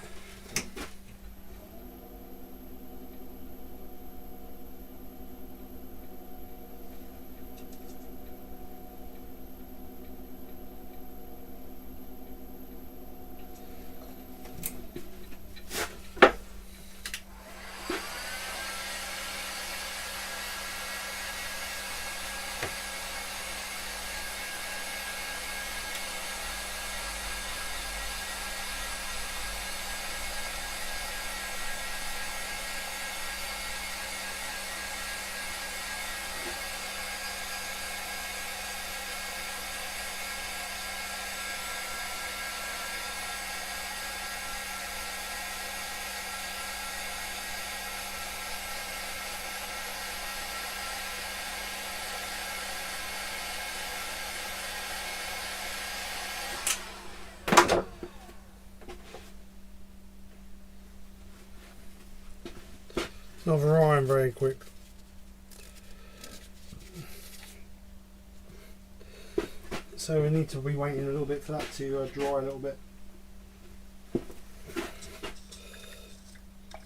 It's not drying very quick. So we need to be waiting a little bit for that to dry a little bit.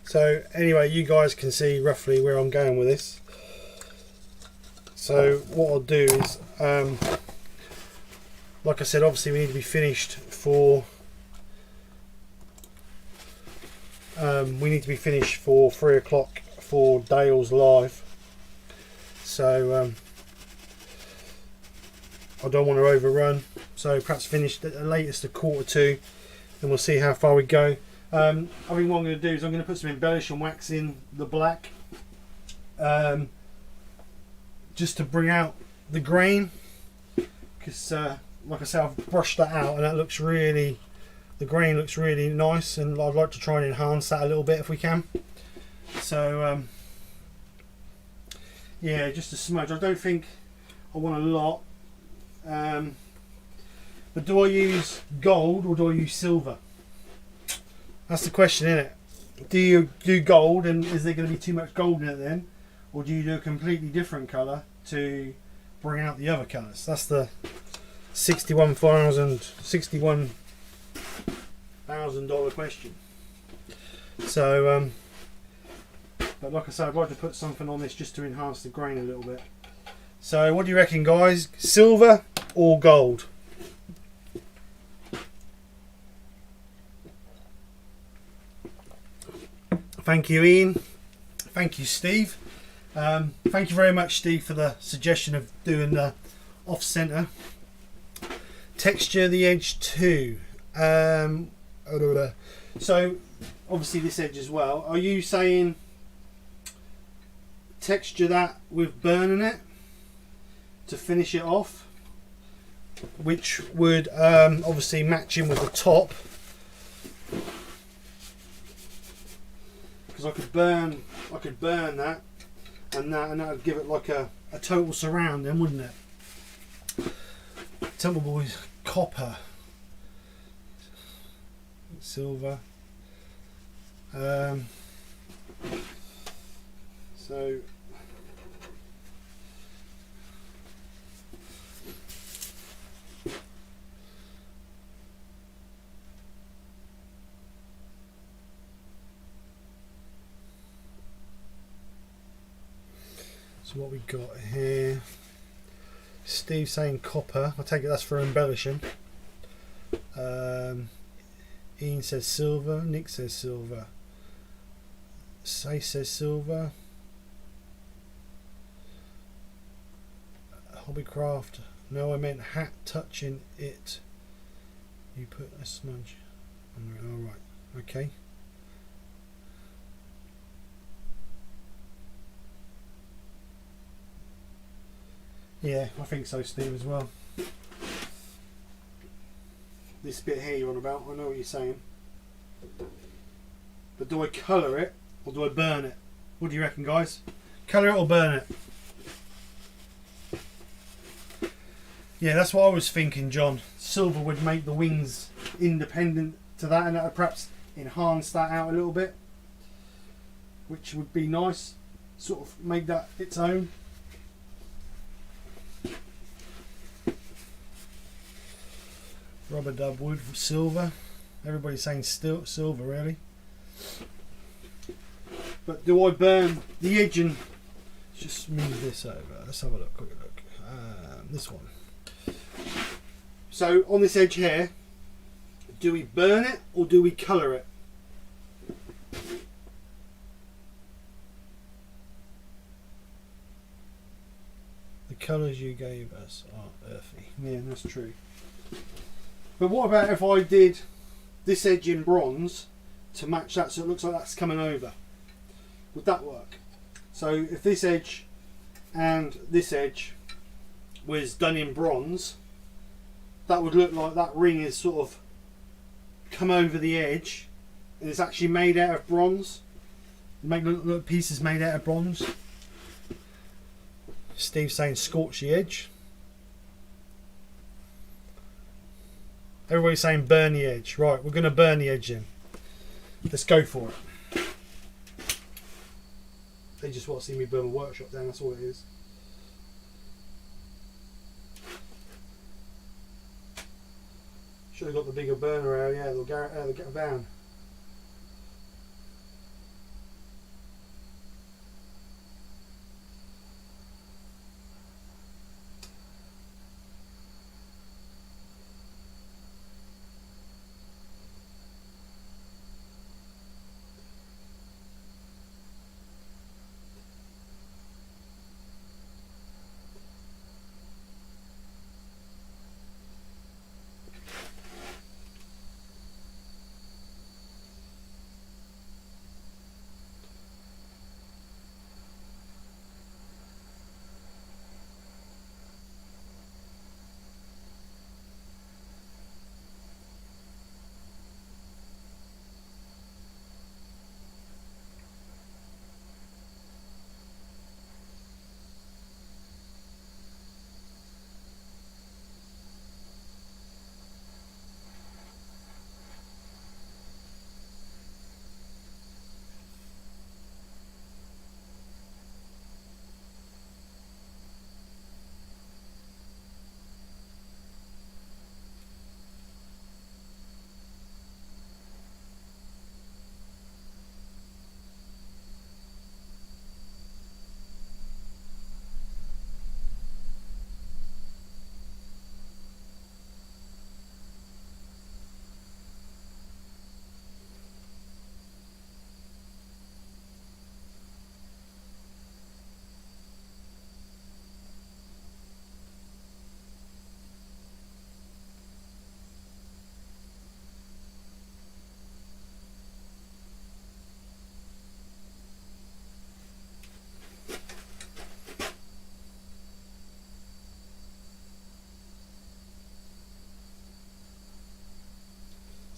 So anyway, you guys can see roughly where I'm going with this. So what I'll do is, like I said, obviously we need to be finished for 3 o'clock for Dale's live. So I don't want to overrun, so perhaps finish at the latest a 1:45, and we'll see how far we go. I think what I'm going to do is I'm going to put some embellishing wax in the black, just to bring out the grain, because like I said, I've brushed that out and that looks really, the grain looks really nice, and I'd like to try and enhance that a little bit if we can. So yeah, just a smudge. I don't think I want a lot. But do I use gold or do I use silver? That's the question, isn't it? Do you do gold, and is there going to be too much gold in it then? Or do you do a completely different colour to bring out the other colours? That's the $61,000 question. So, but like I said, I'd like to put something on this just to enhance the grain a little bit. So what do you reckon, guys? Silver or gold? Thank you, Ian. Thank you, Steve. Thank you very much, Steve, for the suggestion of doing the off-centre. Texture the edge too. So obviously this edge as well. Are you saying texture that with burning it to finish it off, which would obviously match in with the top? Because I could burn that and that would give it like a total surround then, wouldn't it? Temple Boys, copper, silver. So what we got here, Steve saying copper. I take it that's for embellishing. Ian says silver, Nick says silver, Say says silver, Hobbycraft, no, I meant hat touching it. You put a smudge. Alright, okay. Yeah, I think so, Steve, as well. This bit here you're on about, I know what you're saying. But do I colour it or do I burn it? What do you reckon, guys? Colour it or burn it? Yeah, that's what I was thinking, John. Silver would make the wings independent to that, and that would perhaps enhance that out a little bit, which would be nice. Sort of make that its own. Rubber dub wood, silver. Everybody's saying still silver, really. But do I burn the edge and just move this over? Let's have a look. Quick look. This one. So on this edge here, do we burn it or do we colour it? The colours you gave us are earthy. Yeah, that's true. But what about if I did this edge in bronze to match that, so it looks like that's coming over? Would that work? So if this edge and this edge was done in bronze, that would look like that ring is sort of come over the edge and it's actually made out of bronze. Make little pieces made out of bronze. Steve's saying scorch the edge. Everybody's saying burn the edge. Right, we're going to burn the edge in. Let's go for it. They just want to see me burn a workshop down, that's all it is. Should have got the bigger burner area out of the van.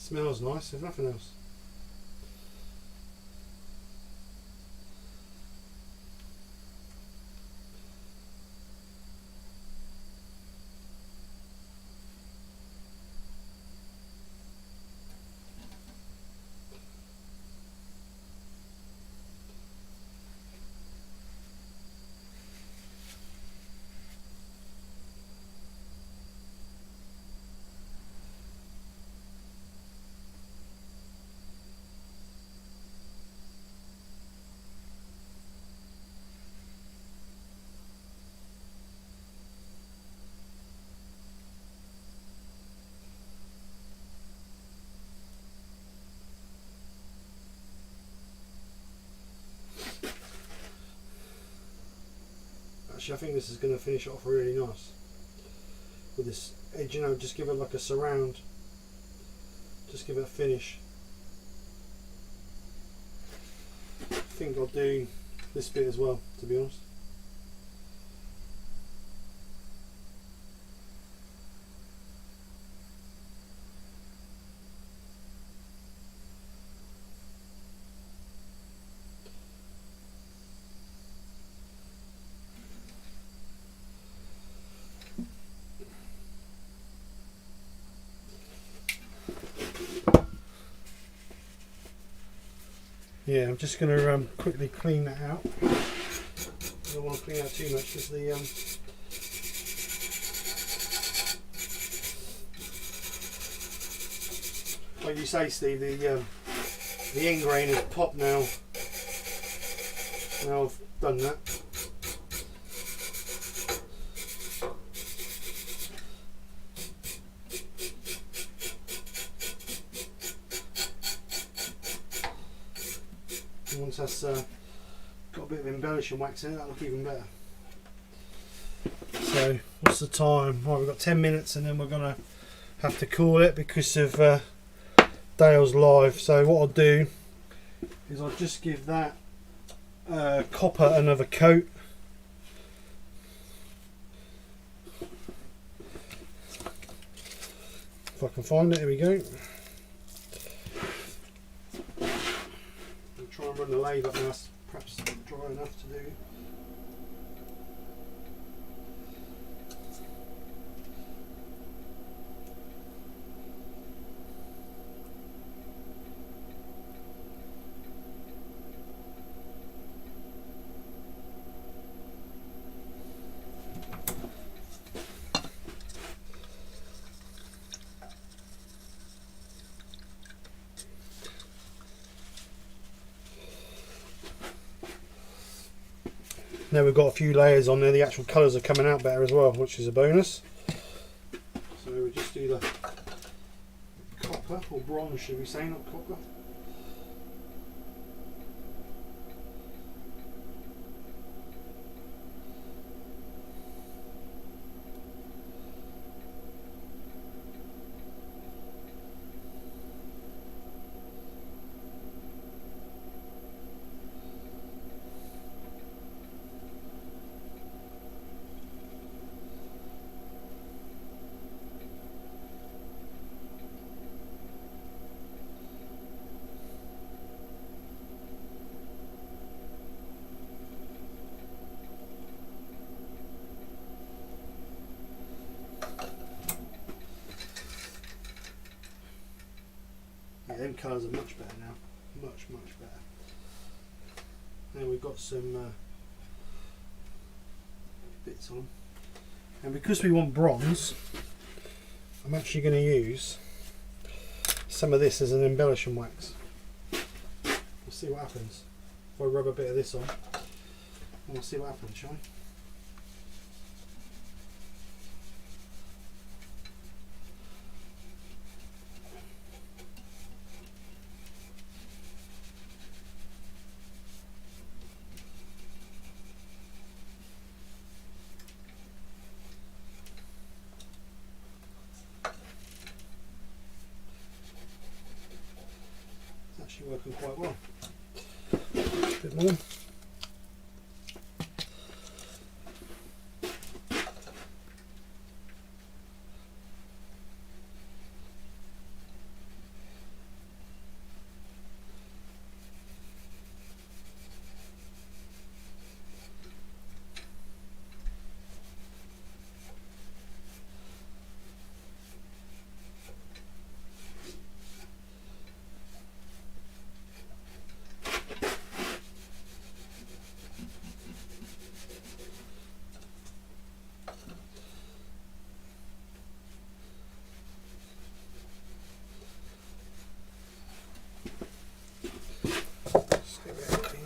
Smells nice, if nothing else. Actually, I think this is going to finish it off really nice with this edge, you know, just give it like a surround, just give it a finish. I think I'll do this bit as well, to be honest. Yeah, I'm just going to quickly clean that out. I don't want to clean out too much because the like you say, Steve, the end grain is popped now. Now I've done that. Once that's got a bit of embellishing wax in it, that'll look even better. So, what's the time? Right, we've got 10 minutes and then we're going to have to call it because of Dale's live. So what I'll do is I'll just give that copper another coat. If I can find it, here we go. Try and run the lathe up now, it's perhaps dry enough to do. Now we've got a few layers on there, the actual colours are coming out better as well, which is a bonus. So we just do the copper, or bronze should we say, not copper. Them colours are much better now, much better. Now we've got some bits on, and because we want bronze, I'm actually going to use some of this as an embellishing wax. We'll see what happens if I rub a bit of this on, and we'll see what happens, shall we? Working quite well. A bit more.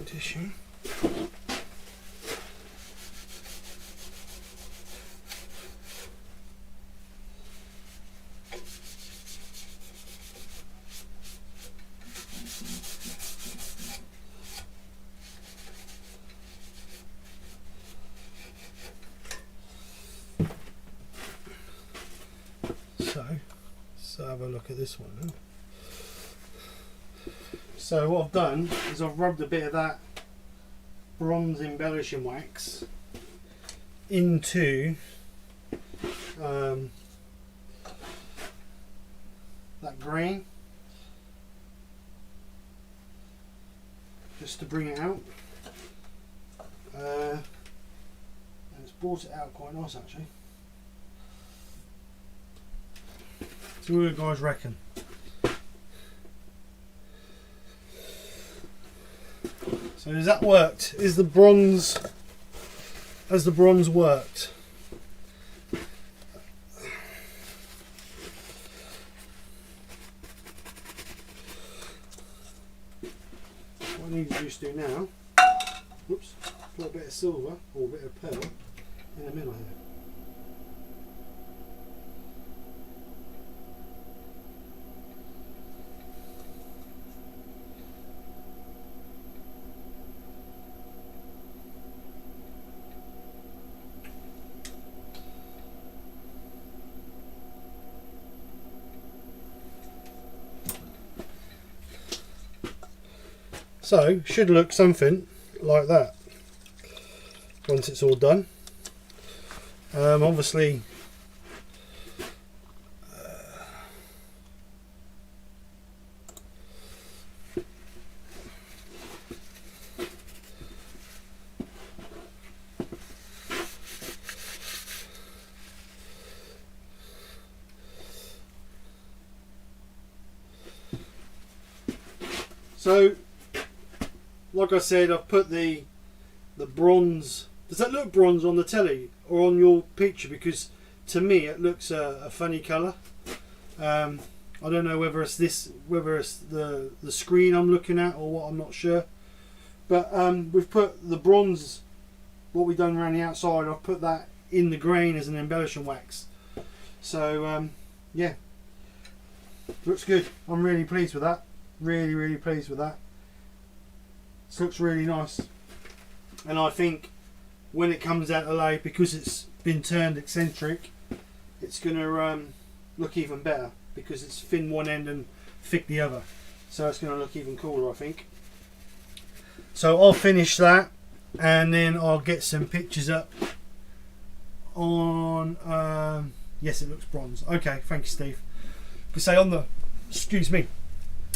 Tissue. So have a look at this one now. So what I've done is I've rubbed a bit of that bronze embellishing wax into that green, just to bring it out. And it's brought it out quite nice actually. So what do you guys reckon? So has that worked? Has the bronze worked? What I need to just do now, whoops, put a bit of silver or a bit of pearl in the middle here. So should look something like that once it's all done. Obviously so like I said, I've put the bronze. Does that look bronze on the telly or on your picture? Because to me it looks a funny colour. I don't know whether it's the screen I'm looking at or what, I'm not sure. But we've put the bronze what we've done around the outside, I've put that in the grain as an embellishing wax. So yeah, looks good. I'm really pleased with that. Really pleased with that. This looks really nice, and I think when it comes out of lathe, because it's been turned eccentric, it's going to look even better because it's thin one end and thick the other. So it's going to look even cooler, I think. So I'll finish that, and then I'll get some pictures up on yes, it looks bronze. Okay, thank you, Steve. Because say on the, excuse me,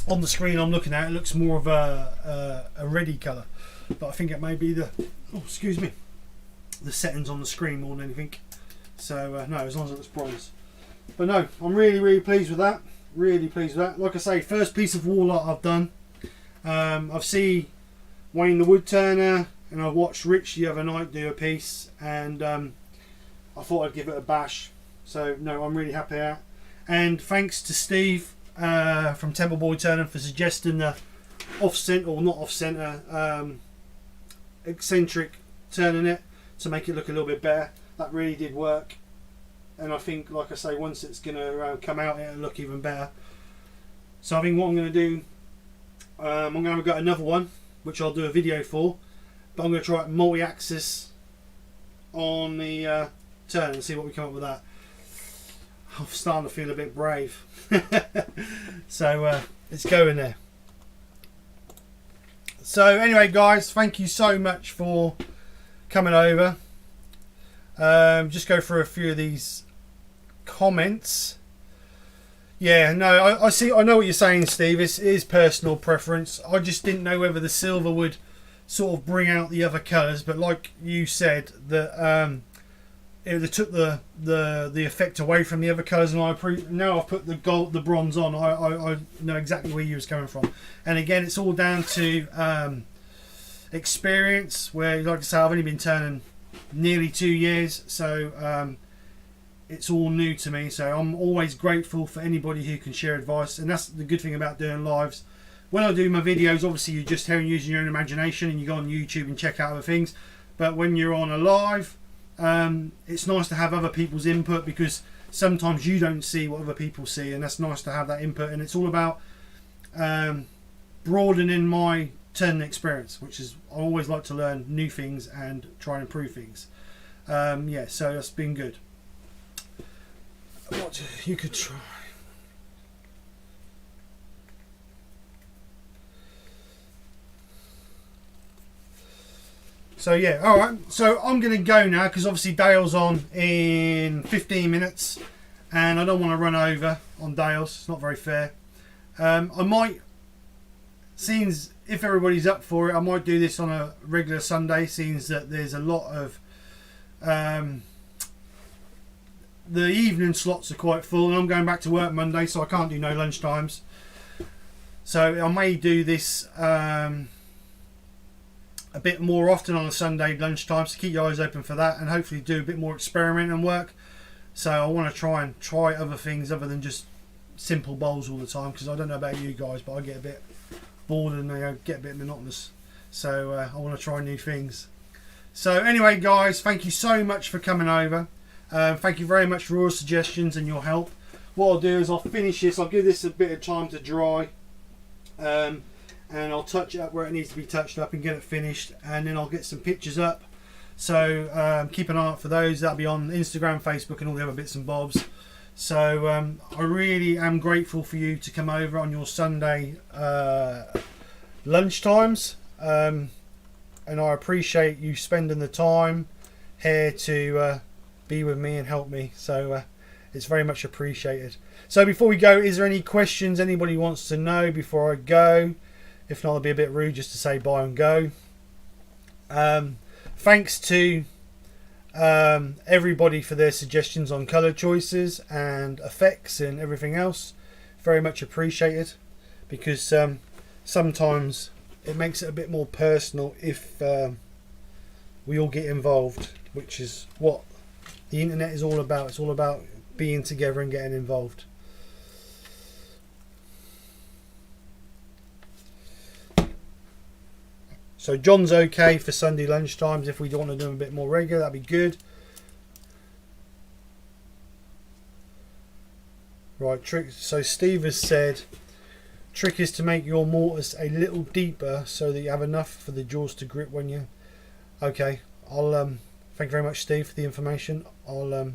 on the screen I'm looking at, it looks more of a reddy colour, but I think it may be the, oh, excuse me, the settings on the screen more than anything. So no, as long as it looks bronze. But no, I'm really pleased with that. Really pleased with that. Like I say, first piece of wall art I've done. I've seen Wayne the wood turner, and I watched Rich the other night do a piece, and I thought I'd give it a bash. So no, I'm really happy at. And thanks to Steve from Temple Boy Turner for suggesting the off-centre, or not off-centre, eccentric turning it to make it look a little bit better. That really did work, and I think, like I say, once it's going to come out, it'll look even better. So I think what I'm going to do, I'm going to get another one which I'll do a video for, but I'm going to try it multi-axis on the turn and see what we come up with that. I'm starting to feel a bit brave. So let's go in there. So anyway guys, thank you so much for coming over. Just go through a few of these comments. Yeah, no, I see. I know what you're saying, Steve. It is personal preference. I just didn't know whether the silver would sort of bring out the other colours, but like you said, that it took the effect away from the other colours, and now I've put the bronze on. I know exactly where you was coming from, and again, it's all down to experience. Where, like I say, I've only been turning nearly 2 years, so it's all new to me. So I'm always grateful for anybody who can share advice, and that's the good thing about doing lives. When I do my videos, obviously you're just here using your own imagination, and you go on YouTube and check out other things. But when you're on a live, it's nice to have other people's input, because sometimes you don't see what other people see, and that's nice to have that input. And it's all about broadening my turning experience, which is, I always like to learn new things and try and improve things. Yeah, so that's been good. What you could try. So yeah, alright, so I'm going to go now, because obviously Dale's on in 15 minutes and I don't want to run over on Dale's. It's not very fair. I might, since if everybody's up for it, I might do this on a regular Sunday, since that there's a lot of the evening slots are quite full, and I'm going back to work Monday, so I can't do no lunch times. So I may do this a bit more often on a Sunday lunchtime, so keep your eyes open for that, and hopefully do a bit more experiment and work. So I want to try other things other than just simple bowls all the time, because I don't know about you guys, but I get a bit bored and they get a bit monotonous. So I want to try new things. So anyway guys, thank you so much for coming over. Thank you very much for all your suggestions and your help. What I'll do is I'll finish this, I'll give this a bit of time to dry, and I'll touch it up where it needs to be touched up and get it finished, and then I'll get some pictures up. So keep an eye out for those. That'll be on Instagram, Facebook and all the other bits and bobs. So I really am grateful for you to come over on your Sunday lunch times, and I appreciate you spending the time here to be with me and help me. So it's very much appreciated. So before we go, is there any questions anybody wants to know before I go? If not, I'll be a bit rude just to say bye and go. Thanks to everybody for their suggestions on colour choices and effects and everything else. Very much appreciated, because sometimes it makes it a bit more personal if we all get involved, which is what the internet is all about. It's all about being together and getting involved. So John's okay for Sunday lunchtimes. If we want to do them a bit more regular, that'd be good. Right, trick. So Steve has said, trick is to make your mortise a little deeper so that you have enough for the jaws to grip when you. Okay, I'll thank you very much, Steve, for the information. I'll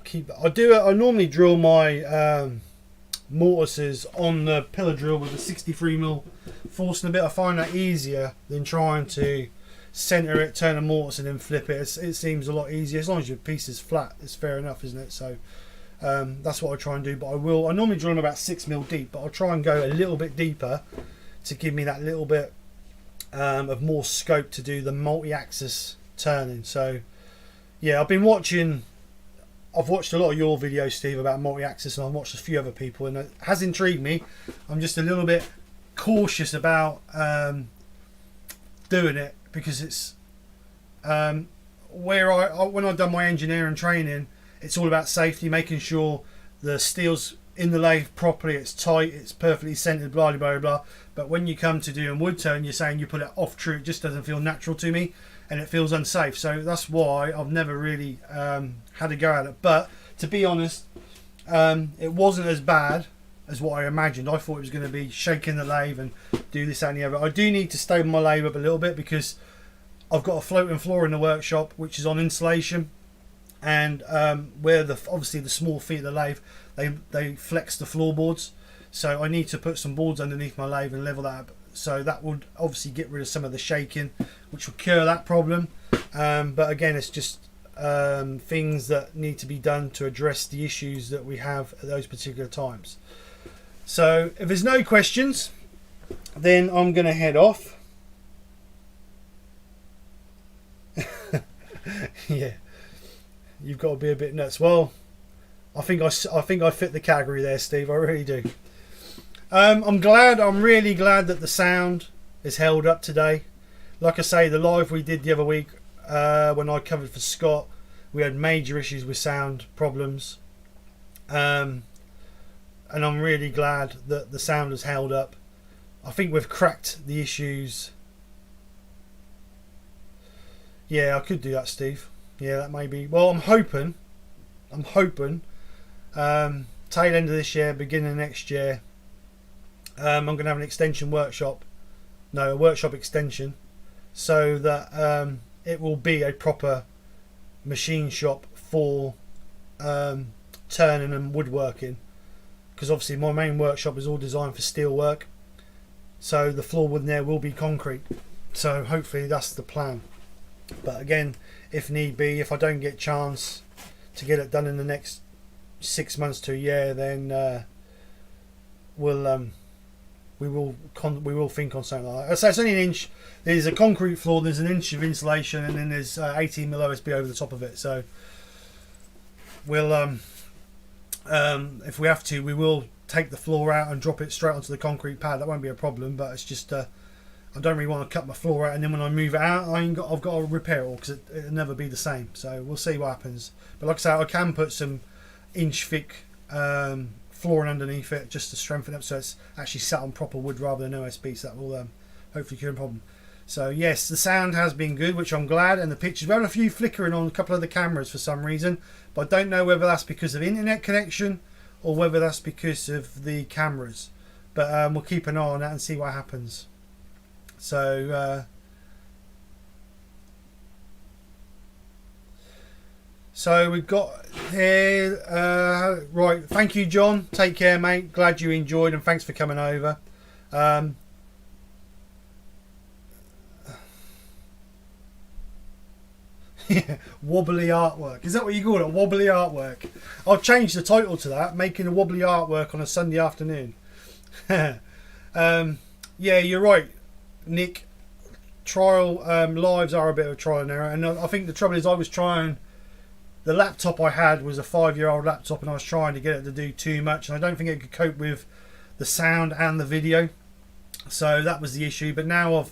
keep. I normally drill my mortises on the pillar drill with a 63mm force and a bit. I find that easier than trying to center it, turn a mortise, and then flip it. It seems a lot easier as long as your piece is flat. It's fair enough, isn't it? So. That's what I try and do, but I normally drill them about 6mm deep, but I'll try and go a little bit deeper to give me that little bit of more scope to do the multi-axis turning. So yeah, I've watched a lot of your videos, Steve, about multi-axis, and I've watched a few other people, and it has intrigued me. I'm just a little bit cautious about doing it because it's when I've done my engineering training, it's all about safety, making sure the steel's in the lathe properly, it's tight, it's perfectly centered, blah blah blah blah. But when you come to doing wood turn, you're saying you put it off true, it just doesn't feel natural to me, and it feels unsafe. So that's why I've never really had a go at it. But to be honest, it wasn't as bad as what I imagined. I thought it was going to be shaking the lathe and do this and the other. I do need to stable my lathe up a little bit because I've got a floating floor in the workshop which is on insulation. And where obviously the small feet of the lathe, they flex the floorboards, so I need to put some boards underneath my lathe and level that up. So that would obviously get rid of some of the shaking, which will cure that problem. But again, it's just things that need to be done to address the issues that we have at those particular times. So if there's no questions, then I'm going to head off. Yeah. You've got to be a bit nuts. Well, I think I fit the category there, Steve. I really do. I'm really glad that the sound is held up today. Like I say, the live we did the other week when I covered for Scott, we had major issues with sound problems. And I'm really glad that the sound has held up. I think we've cracked the issues. Yeah, I could do that, Steve. Yeah, that may be. Well, I'm hoping tail end of this year, beginning of next year, I'm going to have an extension workshop. No, a workshop extension, so that it will be a proper machine shop for turning and woodworking. Because obviously my main workshop is all designed for steel work, so the floorboard in there will be concrete. So hopefully that's the plan. But again, if need be, if I don't get a chance to get it done in the next 6 months to a year, then we will think on something like that. So it's only an inch. There's a concrete floor, there's an inch of insulation, and then there's 18mm OSB over the top of it. So we'll if we have to, we will take the floor out and drop it straight onto the concrete pad. That won't be a problem. But it's just I don't really want to cut my floor out, and then when I move it out, I've got to repair it all because it'll never be the same. So we'll see what happens. But like I say, I can put some inch thick flooring underneath it just to strengthen it up, so it's actually sat on proper wood rather than OSB. So that will hopefully cure the problem. So yes, the sound has been good, which I'm glad, and the pictures. We had a few flickering on a couple of the cameras for some reason, but I don't know whether that's because of internet connection or whether that's because of the cameras. But we'll keep an eye on that and see what happens. So we've got here right, thank you, John, take care, mate, glad you enjoyed, and thanks for coming over. Yeah, wobbly artwork, is that what you call it, wobbly artwork? I'll change the title to that, making a wobbly artwork on a Sunday afternoon. Yeah, you're right, Nick. Trial lives are a bit of a trial and error, and I think the trouble is I was trying, the laptop I had was a 5-year-old laptop, and I was trying to get it to do too much, and I don't think it could cope with the sound and the video, so that was the issue. But now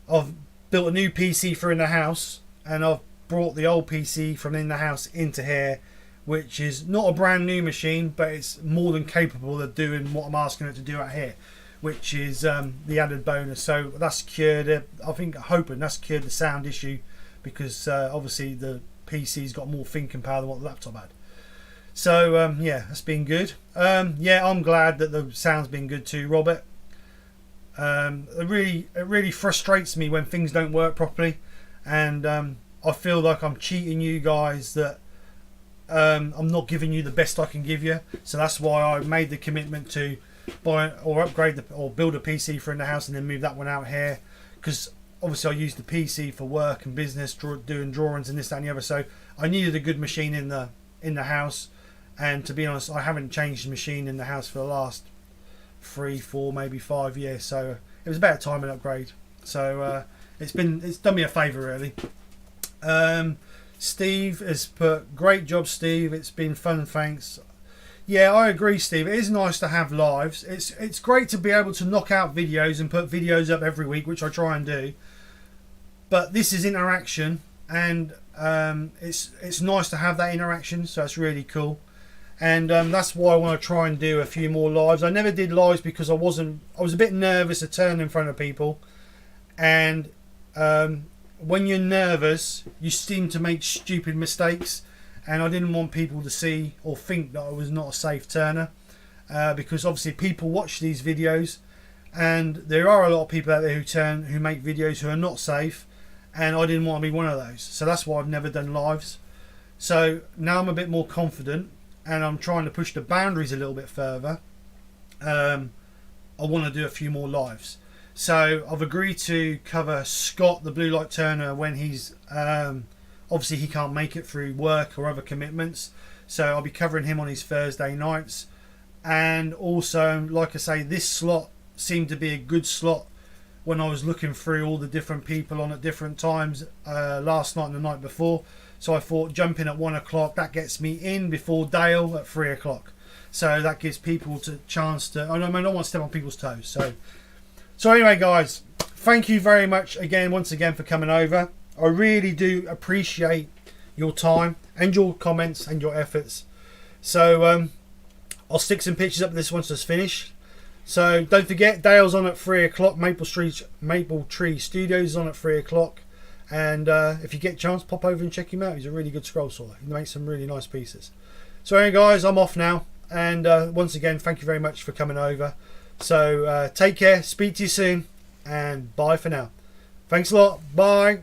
I've built a new PC for in the house, and I've brought the old PC from in the house into here, which is not a brand new machine, but it's more than capable of doing what I'm asking it to do out here, which is the added bonus. So that's cured. I think, hoping that's cured the sound issue, because obviously the PC's got more thinking power than what the laptop had. So yeah, that's been good. Yeah, I'm glad that the sound's been good too, Robert. It really frustrates me when things don't work properly, and I feel like I'm cheating you guys, that I'm not giving you the best I can give you. So that's why I made the commitment to buy or upgrade or build a PC for in the house, and then move that one out here, because obviously I use the PC for work and business, doing drawings and this, that and the other. So I needed a good machine in the house, and to be honest, I haven't changed the machine in the house for the last 3, 4, maybe 5 years. So it was about time an upgrade. So it's done me a favour, really. Steve has put, great job, Steve. It's been fun, thanks. Yeah, I agree, Steve. It is nice to have lives. It's great to be able to knock out videos and put videos up every week, which I try and do. But this is interaction, and it's nice to have that interaction. So it's really cool, and that's why I want to try and do a few more lives. I never did lives because I was a bit nervous to turn in front of people, and when you're nervous, you seem to make stupid mistakes. And I didn't want people to see or think that I was not a safe turner, because obviously people watch these videos, and there are a lot of people out there who make videos who are not safe, and I didn't want to be one of those. So that's why I've never done lives. So now I'm a bit more confident, and I'm trying to push the boundaries a little bit further. I want to do a few more lives. So I've agreed to cover Scott, the blue light turner, when he's obviously he can't make it through work or other commitments. So I'll be covering him on his Thursday nights. And also, like I say, this slot seemed to be a good slot when I was looking through all the different people on at different times last night and the night before. So I thought, jumping at 1 o'clock, that gets me in before Dale at 3 o'clock. So that gives people a chance to, I don't want to step on people's toes. So anyway, guys, thank you very much once again for coming over. I really do appreciate your time and your comments and your efforts. So I'll stick some pictures up of this once it's finished. So don't forget, Dale's on at 3 o'clock. Maple Tree Studios is on at 3 o'clock. And if you get a chance, pop over and check him out. He's a really good scroll sawer. He makes some really nice pieces. So anyway, guys, I'm off now. And once again, thank you very much for coming over. So take care, speak to you soon, and bye for now. Thanks a lot. Bye.